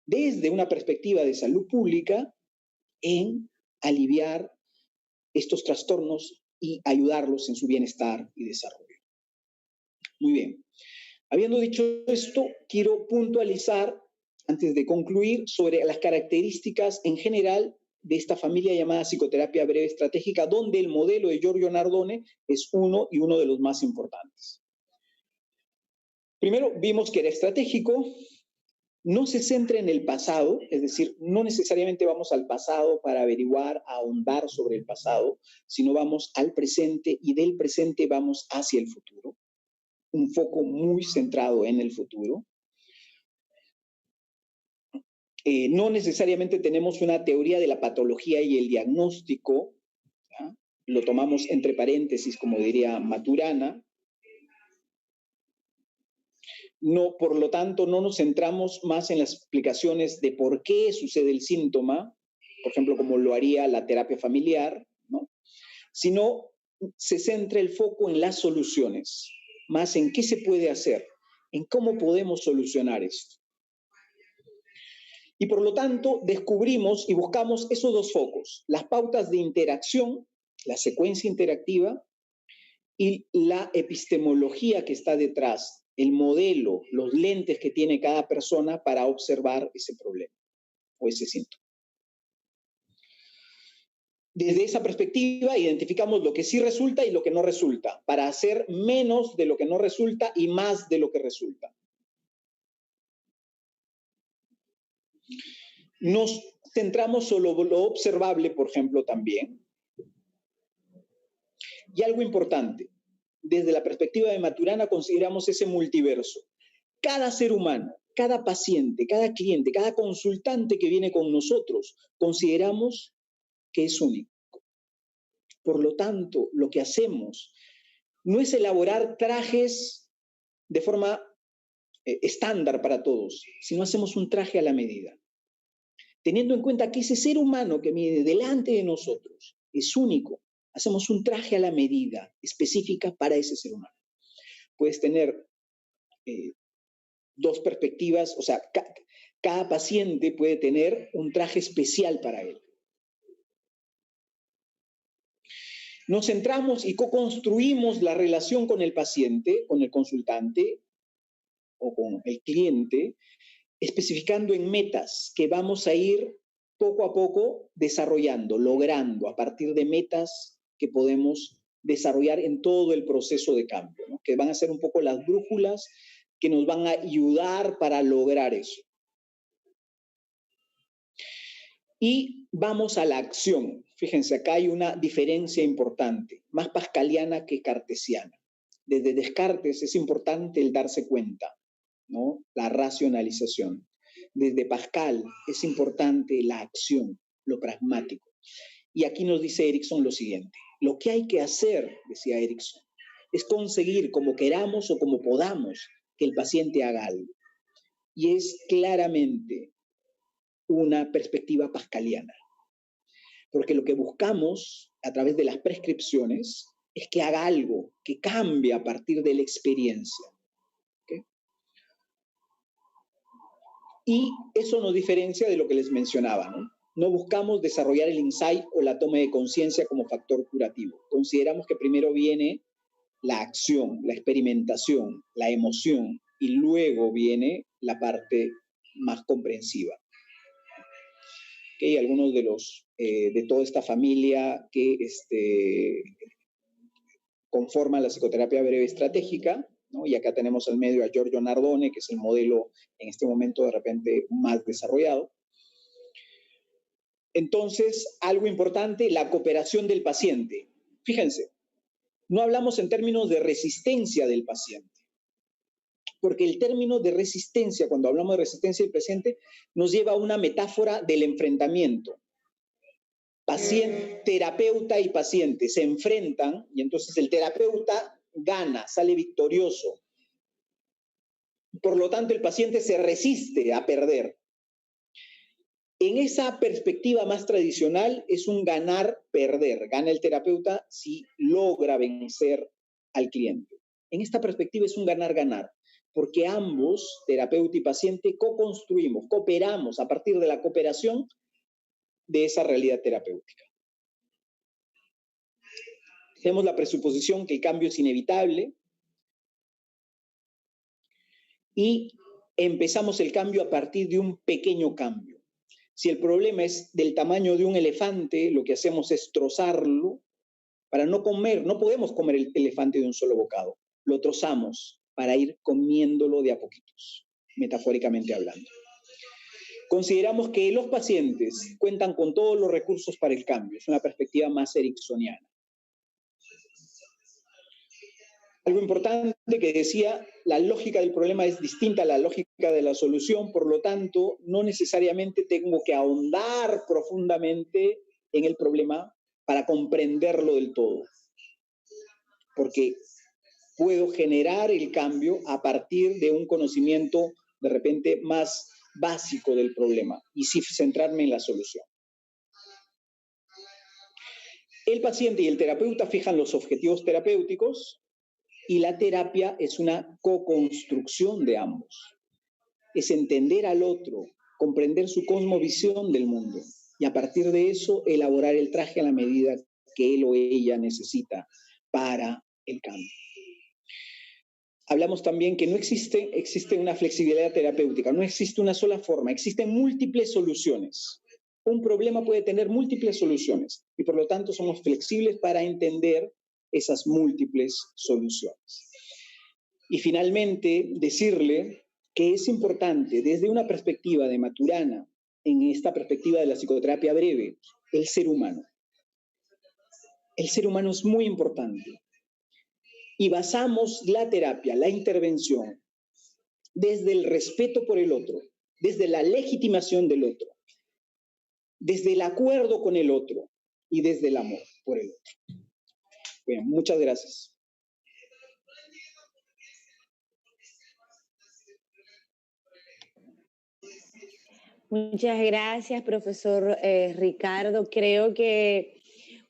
desde una perspectiva de salud pública en aliviar estos trastornos y ayudarlos en su bienestar y desarrollo. Muy bien. Habiendo dicho esto, quiero puntualizar, antes de concluir, sobre las características en general de esta familia llamada psicoterapia breve estratégica, donde el modelo de Giorgio Nardone es uno de los más importantes. Primero, vimos que era estratégico, no se centra en el pasado, es decir, no necesariamente vamos al pasado para averiguar, ahondar sobre el pasado, sino vamos al presente y del presente vamos hacia el futuro. Un foco muy centrado en el futuro. No necesariamente tenemos una teoría de la patología y el diagnóstico, ¿ya? Lo tomamos entre paréntesis, como diría Maturana. No, por lo tanto, no nos centramos más en las explicaciones de por qué sucede el síntoma, por ejemplo, como lo haría la terapia familiar, ¿no? Sino se centra el foco en las soluciones, más en qué se puede hacer, en cómo podemos solucionar esto. Y por lo tanto, descubrimos y buscamos esos dos focos, las pautas de interacción, la secuencia interactiva y la epistemología que está detrás, el modelo, los lentes que tiene cada persona para observar ese problema o ese síntoma. Desde esa perspectiva identificamos lo que sí resulta y lo que no resulta, para hacer menos de lo que no resulta y más de lo que resulta. Nos centramos solo en lo observable, por ejemplo, también. Y algo importante, desde la perspectiva de Maturana consideramos ese multiverso. Cada ser humano, cada paciente, cada cliente, cada consultante que viene con nosotros, consideramos que es único. Por lo tanto, lo que hacemos no es elaborar trajes de forma estándar para todos, sino hacemos un traje a la medida. Teniendo en cuenta que ese ser humano que viene delante de nosotros es único, hacemos un traje a la medida específica para ese ser humano. Puedes tener dos perspectivas, o sea, cada paciente puede tener un traje especial para él. Nos centramos y co-construimos la relación con el paciente, con el consultante o con el cliente, especificando en metas que vamos a ir poco a poco desarrollando, logrando a partir de metas que podemos desarrollar en todo el proceso de cambio, ¿no? Que van a ser un poco las brújulas que nos van a ayudar para lograr eso. Y vamos a la acción. Fíjense, acá hay una diferencia importante, más pascaliana que cartesiana. Desde Descartes es importante el darse cuenta, ¿no? La racionalización. Desde Pascal es importante la acción, lo pragmático. Y aquí nos dice Erickson lo siguiente. Lo que hay que hacer, decía Erickson, es conseguir como queramos o como podamos que el paciente haga algo. Y es claramente una perspectiva pascaliana. Porque lo que buscamos a través de las prescripciones es que haga algo, que cambie a partir de la experiencia. ¿Okay? Y eso nos diferencia de lo que les mencionaba, ¿no? No buscamos desarrollar el insight o la toma de conciencia como factor curativo. Consideramos que primero viene la acción, la experimentación, la emoción, y luego viene la parte más comprensiva. Okay, algunos de toda esta familia que conforman la psicoterapia breve estratégica, ¿no? Y acá tenemos al medio a Giorgio Nardone, que es el modelo en este momento de repente más desarrollado. Entonces, algo importante, la cooperación del paciente. Fíjense, no hablamos en términos de resistencia del paciente, porque el término de resistencia, cuando hablamos de resistencia del paciente, nos lleva a una metáfora del enfrentamiento. Paciente, terapeuta y paciente se enfrentan y entonces el terapeuta gana, sale victorioso. Por lo tanto, el paciente se resiste a perder. En esa perspectiva más tradicional es un ganar-perder. Gana el terapeuta si logra vencer al cliente. En esta perspectiva es un ganar-ganar, porque ambos, terapeuta y paciente, co-construimos, cooperamos a partir de la cooperación de esa realidad terapéutica. Tenemos la presuposición que el cambio es inevitable y empezamos el cambio a partir de un pequeño cambio. Si el problema es del tamaño de un elefante, lo que hacemos es trozarlo para no comer. No podemos comer el elefante de un solo bocado. Lo trozamos para ir comiéndolo de a poquitos, metafóricamente hablando. Consideramos que los pacientes cuentan con todos los recursos para el cambio. Es una perspectiva más ericksoniana. Algo importante que decía, la lógica del problema es distinta a la lógica de la solución, por lo tanto, no necesariamente tengo que ahondar profundamente en el problema para comprenderlo del todo, porque puedo generar el cambio a partir de un conocimiento de repente más básico del problema y sí centrarme en la solución. El paciente y el terapeuta fijan los objetivos terapéuticos, y la terapia es una co-construcción de ambos. Es entender al otro, comprender su cosmovisión del mundo y a partir de eso elaborar el traje a la medida que él o ella necesita para el cambio. Hablamos también que no existe una flexibilidad terapéutica, no existe una sola forma, existen múltiples soluciones. Un problema puede tener múltiples soluciones y por lo tanto somos flexibles para entender esas múltiples soluciones. Y finalmente, decirle que es importante, desde una perspectiva de Maturana, en esta perspectiva de la psicoterapia breve, el ser humano. El ser humano es muy importante. Y basamos la terapia, la intervención, desde el respeto por el otro, desde la legitimación del otro, desde el acuerdo con el otro y desde el amor por el otro. Bien, muchas gracias. Muchas gracias, profesor Ricardo. Creo que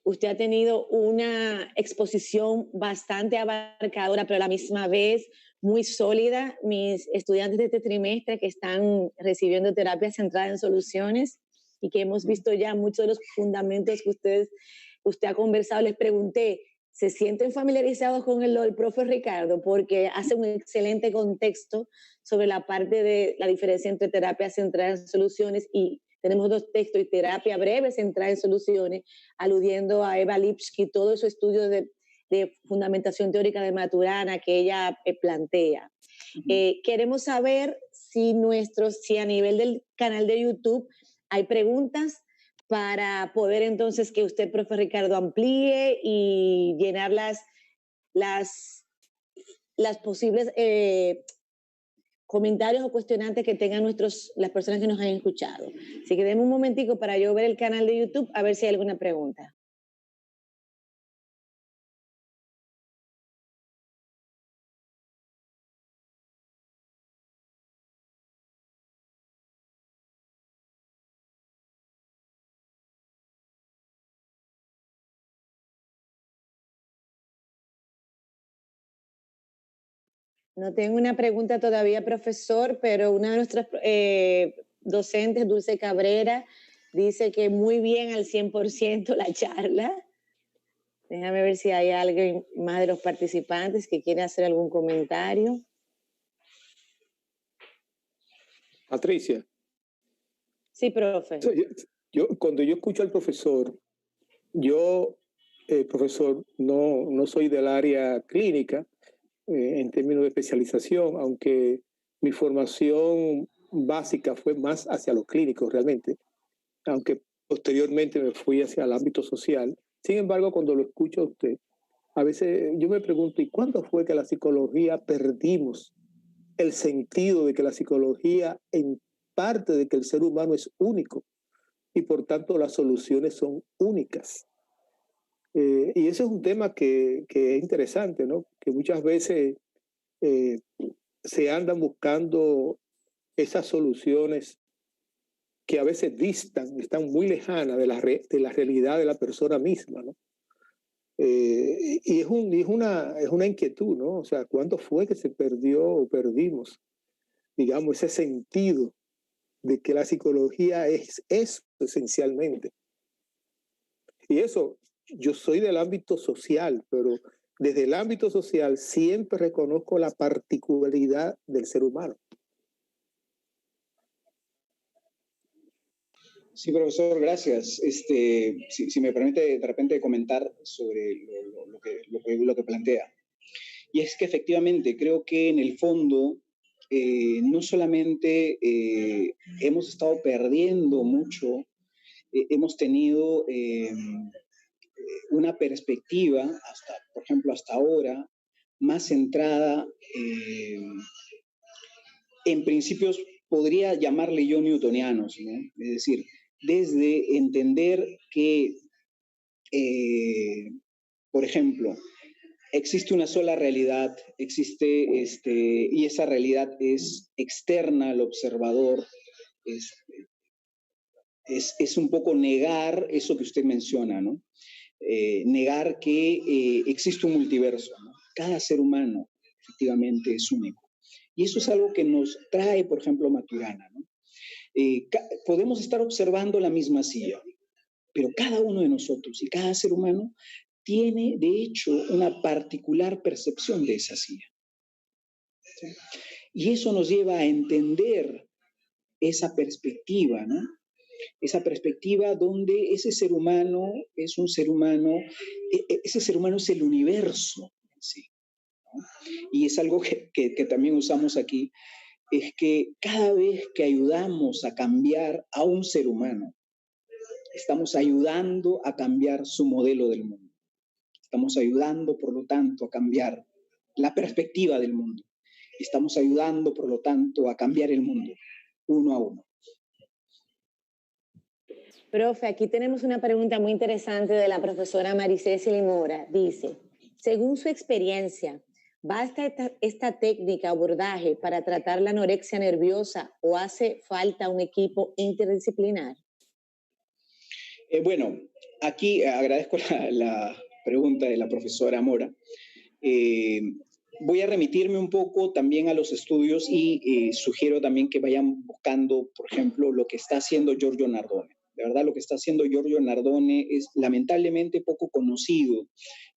usted ha tenido una exposición bastante abarcadora, pero a la misma vez muy sólida. Mis estudiantes de este trimestre que están recibiendo terapia centrada en soluciones y que hemos visto ya muchos de los fundamentos que usted ha conversado, les pregunté, ¿se sienten familiarizados con el profe Ricardo? Porque hace un excelente contexto sobre la parte de la diferencia entre terapia centrada en soluciones y tenemos dos textos, y terapia breve centrada en soluciones, aludiendo a Eva Lipsky, todo su estudio de fundamentación teórica de Maturana que ella plantea. Queremos saber si a nivel del canal de YouTube hay preguntas para poder entonces que usted, profe Ricardo, amplíe y llenar las posibles comentarios o cuestionantes que tengan las personas que nos han escuchado. Así que denme un momentico para yo ver el canal de YouTube a ver si hay alguna pregunta. No tengo una pregunta todavía, profesor, pero una de nuestras docentes, Dulce Cabrera, dice que muy bien al 100% la charla. Déjame ver si hay alguien más de los participantes que quiere hacer algún comentario. Patricia. Sí, profe. Cuando yo escucho al profesor, profesor, no soy del área clínica, en términos de especialización, aunque mi formación básica fue más hacia los clínicos realmente, aunque posteriormente me fui hacia el ámbito social. Sin embargo, cuando lo escucho a usted, a veces yo me pregunto, ¿y cuándo fue que la psicología perdimos el sentido de que la psicología, en parte de que el ser humano es único y por tanto las soluciones son únicas? Y ese es un tema que es interesante, ¿no? Que muchas veces se andan buscando esas soluciones que a veces están muy lejanas de la realidad de la persona misma, ¿no? Y es una inquietud, ¿no? O sea, ¿cuándo fue que se perdió o perdimos, digamos, ese sentido de que la psicología es eso esencialmente? Y eso, yo soy del ámbito social, pero desde el ámbito social siempre reconozco la particularidad del ser humano. Sí, profesor, gracias. Si me permite de repente comentar sobre lo que plantea. Y es que efectivamente creo que en el fondo no solamente hemos estado perdiendo mucho, hemos tenido una perspectiva, por ejemplo, hasta ahora, más centrada en principios, podría llamarle yo newtonianos, ¿no? Es decir, desde entender que, por ejemplo, existe una sola realidad, y esa realidad es externa al observador, es un poco negar eso que usted menciona, ¿no? Negar que existe un multiverso, ¿no? Cada ser humano efectivamente es único. Y eso es algo que nos trae, por ejemplo, Maturana, ¿no? Podemos estar observando la misma silla, pero cada uno de nosotros y cada ser humano tiene, de hecho, una particular percepción de esa silla. ¿Sí? Y eso nos lleva a entender esa perspectiva, ¿no? Esa perspectiva donde ese ser humano es un ser humano, ese ser humano es el universo, ¿sí? ¿No? Y es algo que también usamos aquí, es que cada vez que ayudamos a cambiar a un ser humano, estamos ayudando a cambiar su modelo del mundo. Estamos ayudando, por lo tanto, a cambiar la perspectiva del mundo. Estamos ayudando, por lo tanto, a cambiar el mundo, uno a uno. Profe, aquí tenemos una pregunta muy interesante de la profesora Maricécil Mora. Dice, según su experiencia, ¿basta esta técnica, abordaje para tratar la anorexia nerviosa o hace falta un equipo interdisciplinar? Bueno, aquí agradezco la pregunta de la profesora Mora. Voy a remitirme un poco también a los estudios y sugiero también que vayan buscando, por ejemplo, lo que está haciendo Giorgio Nardone. De verdad, lo que está haciendo Giorgio Nardone es lamentablemente poco conocido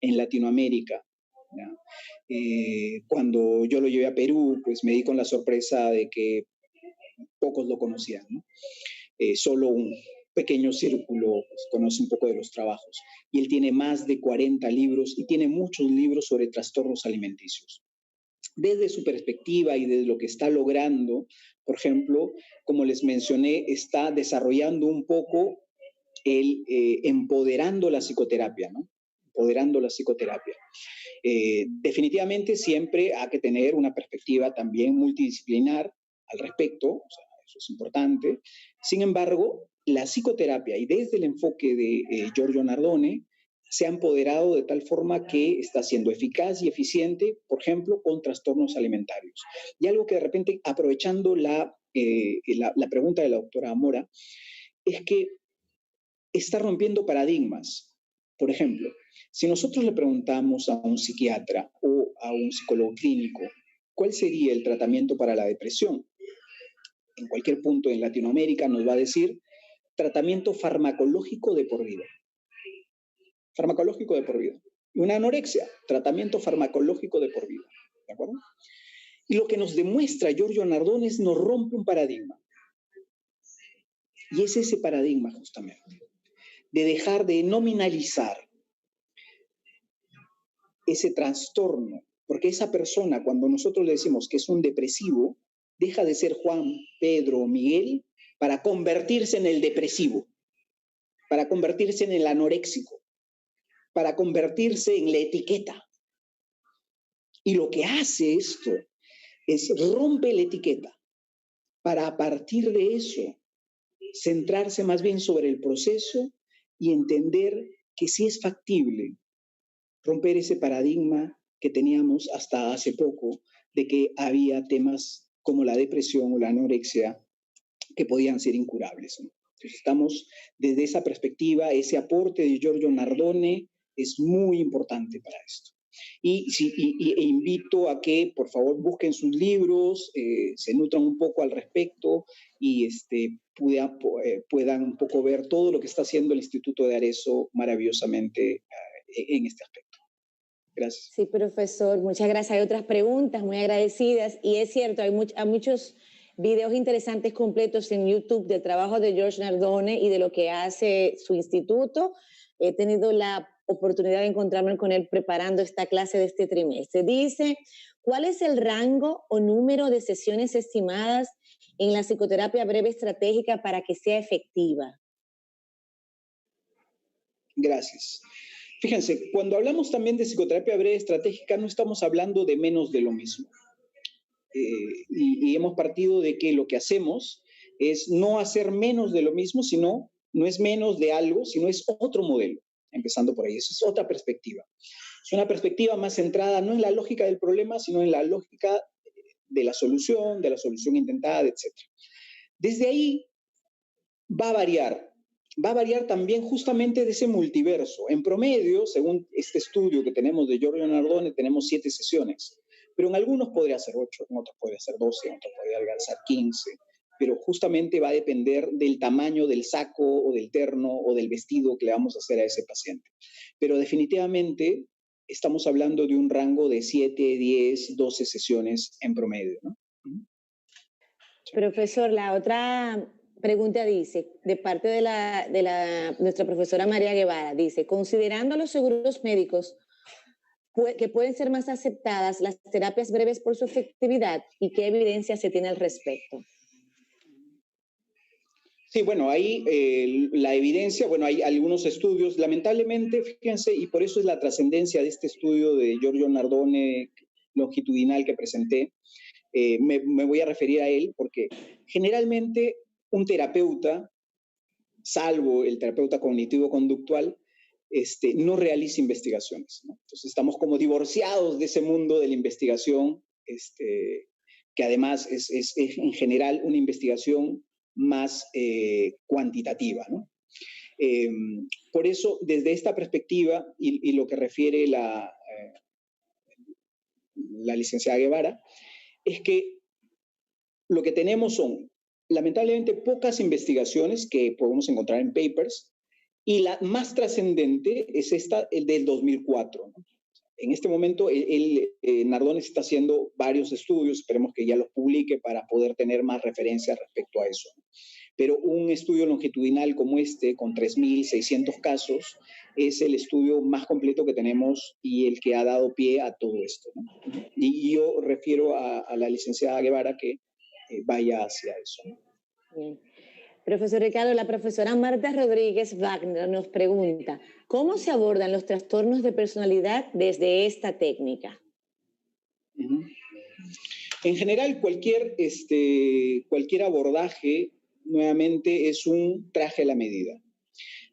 en Latinoamérica. Cuando yo lo llevé a Perú, pues me di con la sorpresa de que pocos lo conocían, ¿no? Solo un pequeño círculo pues, conoce un poco de los trabajos. Y él tiene más de 40 libros y tiene muchos libros sobre trastornos alimenticios. Desde su perspectiva y desde lo que está logrando, por ejemplo, como les mencioné, está desarrollando un poco el empoderando la psicoterapia, ¿no? Empoderando la psicoterapia. Definitivamente siempre hay que tener una perspectiva también multidisciplinar al respecto, o sea, eso es importante. Sin embargo, la psicoterapia y desde el enfoque de Giorgio Nardone se ha empoderado de tal forma que está siendo eficaz y eficiente, por ejemplo, con trastornos alimentarios. Y algo que de repente, aprovechando la pregunta de la doctora Mora, es que está rompiendo paradigmas. Por ejemplo, si nosotros le preguntamos a un psiquiatra o a un psicólogo clínico, ¿cuál sería el tratamiento para la depresión? En cualquier punto en Latinoamérica nos va a decir tratamiento farmacológico de por vida. Farmacológico de por vida. Y una anorexia, tratamiento farmacológico de por vida. ¿De acuerdo? Y lo que nos demuestra Giorgio Nardone es nos rompe un paradigma. Y es ese paradigma justamente, de dejar de nominalizar ese trastorno, porque esa persona, cuando nosotros le decimos que es un depresivo, deja de ser Juan, Pedro o Miguel para convertirse en el depresivo, para convertirse en el anoréxico, para convertirse en la etiqueta. Y lo que hace esto es rompe la etiqueta para a partir de eso centrarse más bien sobre el proceso y entender que sí es factible romper ese paradigma que teníamos hasta hace poco de que había temas como la depresión o la anorexia que podían ser incurables, ¿no? Entonces estamos desde esa perspectiva, ese aporte de Giorgio Nardone es muy importante para esto. E invito a que, por favor, busquen sus libros, se nutran un poco al respecto y puedan un poco ver todo lo que está haciendo el Instituto de Arezzo maravillosamente en este aspecto. Gracias. Sí, profesor, muchas gracias. Hay otras preguntas muy agradecidas y es cierto, hay muchos videos interesantes completos en YouTube del trabajo de Giorgio Nardone y de lo que hace su instituto. He tenido la oportunidad de encontrarme con él preparando esta clase de este trimestre. Dice, ¿cuál es el rango o número de sesiones estimadas en la psicoterapia breve estratégica para que sea efectiva? Gracias. Fíjense, cuando hablamos también de psicoterapia breve estratégica, no estamos hablando de menos de lo mismo. Y hemos partido de que lo que hacemos es no hacer menos de lo mismo, sino no es menos de algo, sino es otro modelo, empezando por ahí. Eso es otra perspectiva. Es una perspectiva más centrada no en la lógica del problema, sino en la lógica de la solución intentada, etc. Desde ahí va a variar también justamente de ese multiverso. En promedio, según este estudio que tenemos de Giorgio Nardone, tenemos 7 sesiones, pero en algunos podría ser 8, en otros podría ser 12, en otros podría alcanzar 15, pero justamente va a depender del tamaño del saco o del terno o del vestido que le vamos a hacer a ese paciente. Pero definitivamente estamos hablando de un rango de 7, 10, 12 sesiones en promedio, ¿no? Profesor, la otra pregunta dice, de parte de nuestra profesora María Guevara, dice, considerando los seguros médicos que pueden ser más aceptadas las terapias breves por su efectividad, ¿y qué evidencia se tiene al respecto? Sí, bueno, ahí la evidencia, bueno, hay algunos estudios, lamentablemente, fíjense, y por eso es la trascendencia de este estudio de Giorgio Nardone longitudinal que presenté, me voy a referir a él porque generalmente un terapeuta, salvo el terapeuta cognitivo-conductual, no realiza investigaciones, ¿no? Entonces estamos como divorciados de ese mundo de la investigación, que además es en general una investigación más cuantitativa, ¿no? Por eso, desde esta perspectiva y lo que refiere la licenciada Guevara, es que lo que tenemos son, lamentablemente, pocas investigaciones que podemos encontrar en papers, y la más trascendente es esta, el del 2004, ¿no? En este momento, Nardone está haciendo varios estudios, esperemos que ya los publique para poder tener más referencias respecto a eso, ¿no? Pero un estudio longitudinal como este, con 3.600 casos, es el estudio más completo que tenemos y el que ha dado pie a todo esto, ¿no? Y yo refiero a la licenciada Guevara que vaya hacia eso, ¿no? Bien. Profesor Ricardo, la profesora Marta Rodríguez Wagner nos pregunta, ¿cómo se abordan los trastornos de personalidad desde esta técnica? En general, cualquier abordaje, nuevamente, es un traje a la medida.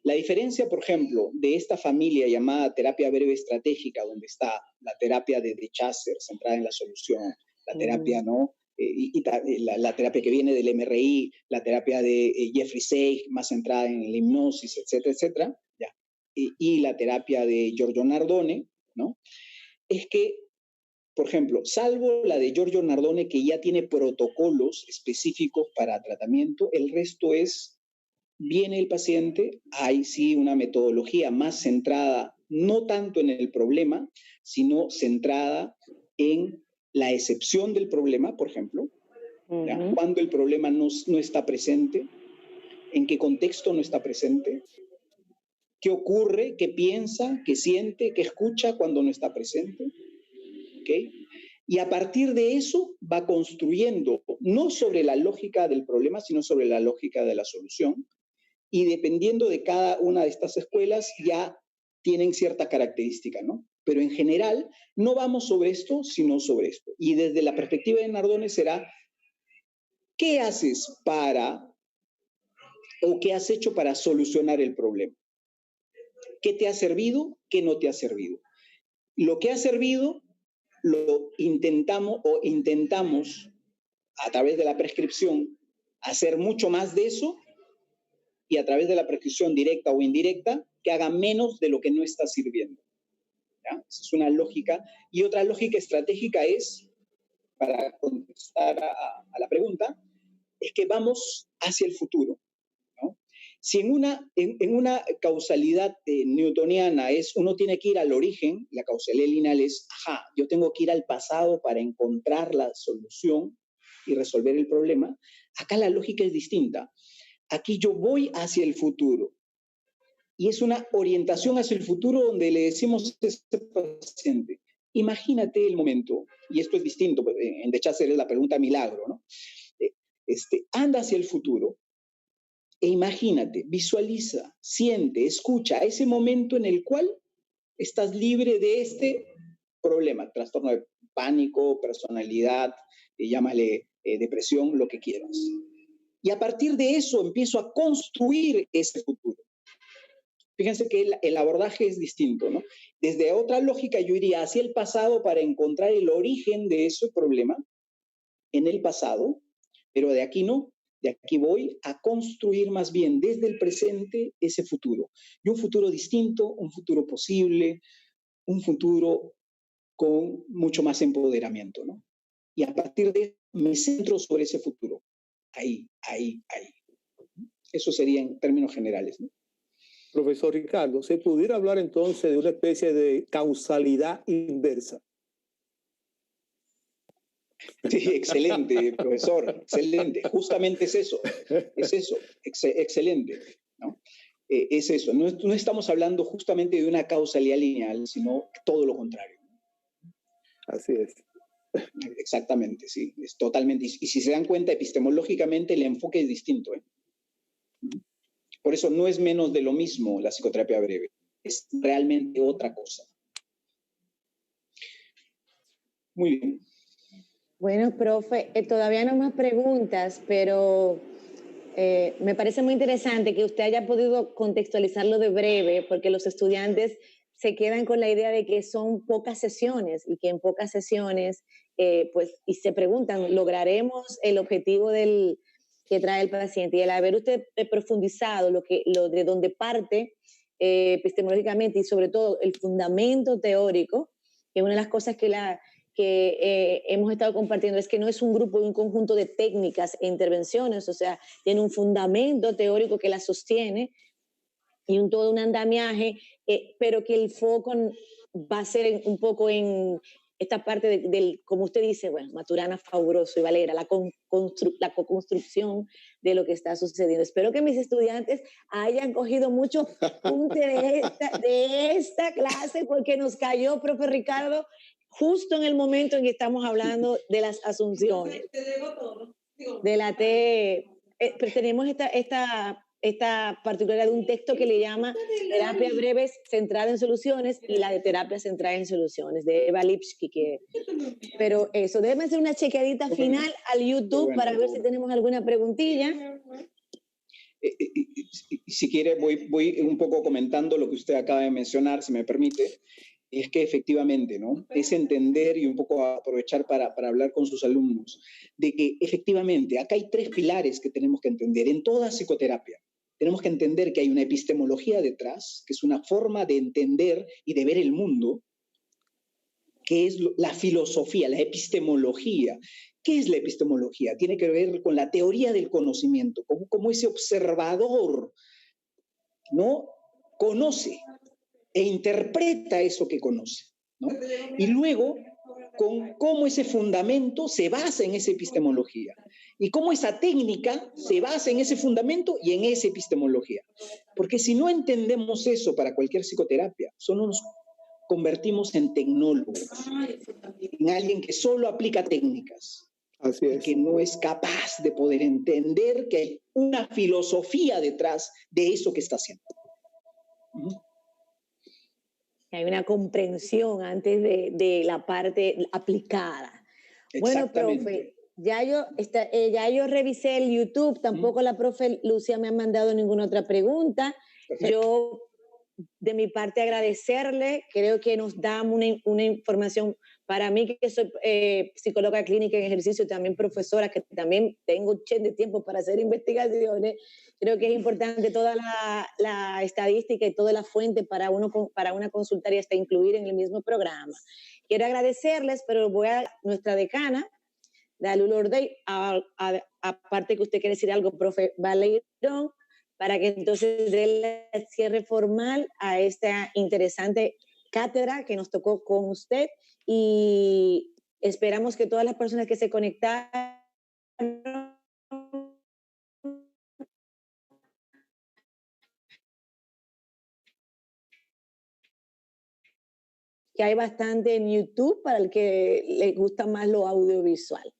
La diferencia, por ejemplo, de esta familia llamada terapia breve estratégica, donde está la terapia de Chasser, centrada en la solución, la terapia, ¿no? La terapia que viene del MRI, la terapia de Jeffrey Seig, más centrada en la hipnosis, etcétera, etcétera, ya. Y la terapia de Giorgio Nardone, ¿no? Es que, por ejemplo, salvo la de Giorgio Nardone, que ya tiene protocolos específicos para tratamiento, el resto es, viene el paciente, hay sí una metodología más centrada, no tanto en el problema, sino centrada en la excepción del problema, por ejemplo, ¿ya? Cuando el problema no está presente, en qué contexto no está presente, qué ocurre, qué piensa, qué siente, qué escucha cuando no está presente, ¿okay? Y a partir de eso va construyendo, no sobre la lógica del problema, sino sobre la lógica de la solución, y dependiendo de cada una de estas escuelas ya tienen cierta característica, ¿no? Pero en general no vamos sobre esto, sino sobre esto. Y desde la perspectiva de Nardone será, ¿qué haces o qué has hecho para solucionar el problema? ¿Qué te ha servido? ¿Qué no te ha servido? Lo que ha servido lo intentamos a través de la prescripción hacer mucho más de eso y a través de la prescripción directa o indirecta, que haga menos de lo que no está sirviendo. ¿Ya? Esa es una lógica. Y otra lógica estratégica es, para contestar a la pregunta, es que vamos hacia el futuro, ¿no? Si en una causalidad newtoniana uno tiene que ir al origen, la causalidad lineal es, yo tengo que ir al pasado para encontrar la solución y resolver el problema, acá la lógica es distinta. Aquí yo voy hacia el futuro. Y es una orientación hacia el futuro donde le decimos a este paciente, imagínate el momento, y esto es distinto, en De Chasser es la pregunta milagro, ¿no? Anda hacia el futuro e imagínate, visualiza, siente, escucha ese momento en el cual estás libre de este problema, trastorno de pánico, personalidad, llámale depresión, lo que quieras. Y a partir de eso empiezo a construir ese futuro. Fíjense que el abordaje es distinto, ¿no? Desde otra lógica yo iría hacia el pasado para encontrar el origen de ese problema en el pasado, pero de aquí no, de aquí voy a construir más bien desde el presente ese futuro. Y un futuro distinto, un futuro posible, un futuro con mucho más empoderamiento, ¿no? Y a partir de eso me centro sobre ese futuro. Ahí. Eso sería en términos generales, ¿no? Profesor Ricardo, ¿se pudiera hablar entonces de una especie de causalidad inversa? Sí, excelente, profesor, excelente. Justamente es eso, excelente, ¿no? Es eso, no estamos hablando justamente de una causalidad lineal, sino todo lo contrario. Así es. Exactamente, sí, es totalmente. Y si se dan cuenta, epistemológicamente el enfoque es distinto, ¿eh? Por eso no es menos de lo mismo la psicoterapia breve, es realmente otra cosa. Muy bien. Bueno, profe, todavía no hay más preguntas, pero me parece muy interesante que usted haya podido contextualizarlo de breve, porque los estudiantes se quedan con la idea de que son pocas sesiones y que en pocas sesiones, y se preguntan, ¿lograremos el objetivo que trae el paciente? Y al haber usted profundizado lo de donde parte epistemológicamente y sobre todo el fundamento teórico, que es una de las cosas que hemos estado compartiendo, es que no es un grupo, un conjunto de técnicas e intervenciones, o sea, tiene un fundamento teórico que la sostiene y todo un andamiaje, pero que el foco va a ser un poco en esta parte del, como usted dice, bueno, Maturana, Faburoso y Valera, la co-construcción de lo que está sucediendo. Espero que mis estudiantes hayan cogido mucho punte de esta clase, porque nos cayó, profe Ricardo, justo en el momento en que estamos hablando de las asunciones. De la pero tenemos esta particularidad de un texto que le llama Terapia Breves centrada en soluciones y la de Terapia centrada en soluciones, de Eva Lipsky. Pero eso, déjeme hacer una chequeadita final al YouTube para ver si tenemos alguna preguntilla. Si quiere, voy un poco comentando lo que usted acaba de mencionar, si me permite. Es que efectivamente, ¿no? Es entender y un poco aprovechar para hablar con sus alumnos, de que efectivamente acá hay tres pilares que tenemos que entender en toda psicoterapia. Tenemos que entender que hay una epistemología detrás, que es una forma de entender y de ver el mundo, que es la filosofía, la epistemología. ¿Qué es la epistemología? Tiene que ver con la teoría del conocimiento, como ese observador, ¿no? Conoce e interpreta eso que conoce, ¿no? Y luego, con cómo ese fundamento se basa en esa epistemología y cómo esa técnica se basa en ese fundamento y en esa epistemología. Porque si no entendemos eso para cualquier psicoterapia, solo nos convertimos en tecnólogos, en alguien que solo aplica técnicas. Así es. Y que no es capaz de poder entender que hay una filosofía detrás de eso que está haciendo. Hay una comprensión antes de la parte aplicada. Bueno, profe, ya yo revisé el YouTube, tampoco la profe Lucia me ha mandado ninguna otra pregunta. Perfecto. Yo, de mi parte, agradecerle, creo que nos da una información Para mí, que soy psicóloga clínica en ejercicio y también profesora, que también tengo un chen de tiempo para hacer investigaciones, creo que es importante toda la estadística y toda la fuente para una consultoría hasta incluir en el mismo programa. Quiero agradecerles, pero voy a nuestra decana, Dalul Ordey, aparte que usted quiere decir algo, profe Valerón, para que entonces dé el cierre formal a esta interesante cátedra que nos tocó con usted, y esperamos que todas las personas que se conectaron que hay bastante en YouTube para el que le gusta más lo audiovisual.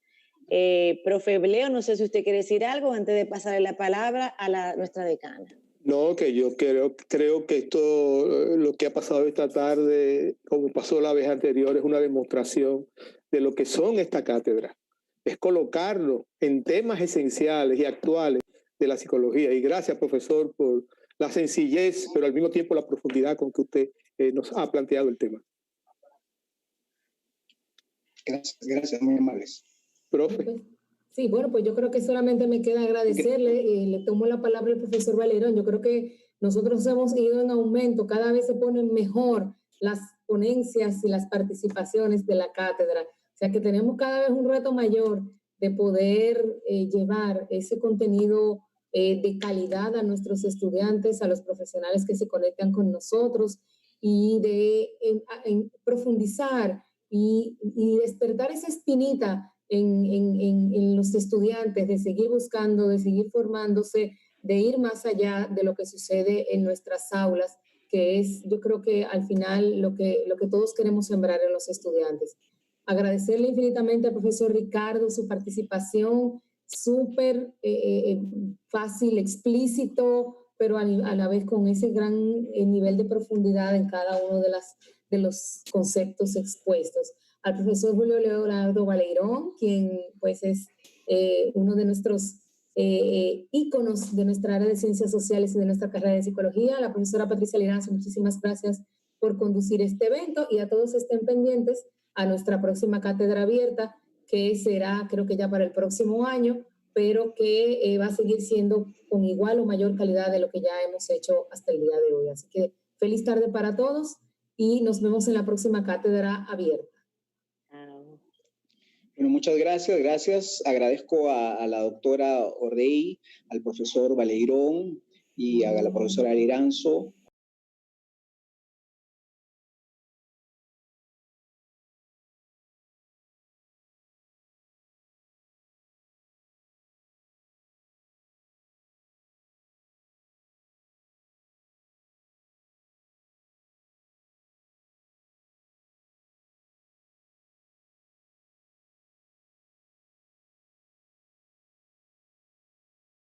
Profe Leo, no sé si usted quiere decir algo antes de pasarle la palabra a nuestra decana. No, que yo creo que esto, lo que ha pasado esta tarde, como pasó la vez anterior, es una demostración de lo que son estas cátedras. Es colocarlo en temas esenciales y actuales de la psicología. Y gracias, profesor, por la sencillez, pero al mismo tiempo la profundidad con que usted nos ha planteado el tema. Gracias, muy amables. Profe. Sí, bueno, pues yo creo que solamente me queda agradecerle. Le tomo la palabra al profesor Valerón. Yo creo que nosotros hemos ido en aumento, cada vez se ponen mejor las ponencias y las participaciones de la cátedra. O sea que tenemos cada vez un reto mayor de poder llevar ese contenido de calidad a nuestros estudiantes, a los profesionales que se conectan con nosotros, y de profundizar y despertar esa espinita en los estudiantes, de seguir buscando, de seguir formándose, de ir más allá de lo que sucede en nuestras aulas, que es, yo creo que al final lo que todos queremos sembrar en los estudiantes. Agradecerle infinitamente al profesor Ricardo su participación, súper fácil, explícito, pero a la vez con ese gran nivel de profundidad en cada uno de los conceptos expuestos. Al profesor Julio Leonardo Valerón, quien pues es uno de nuestros íconos de nuestra área de ciencias sociales y de nuestra carrera de psicología. A la profesora Patricia Liranzo, muchísimas gracias por conducir este evento, y a todos estén pendientes a nuestra próxima cátedra abierta, que será creo que ya para el próximo año, pero que va a seguir siendo con igual o mayor calidad de lo que ya hemos hecho hasta el día de hoy. Así que feliz tarde para todos y nos vemos en la próxima cátedra abierta. Bueno, muchas gracias. Agradezco a la doctora Ordey, al profesor Valerón y a la profesora Liranzo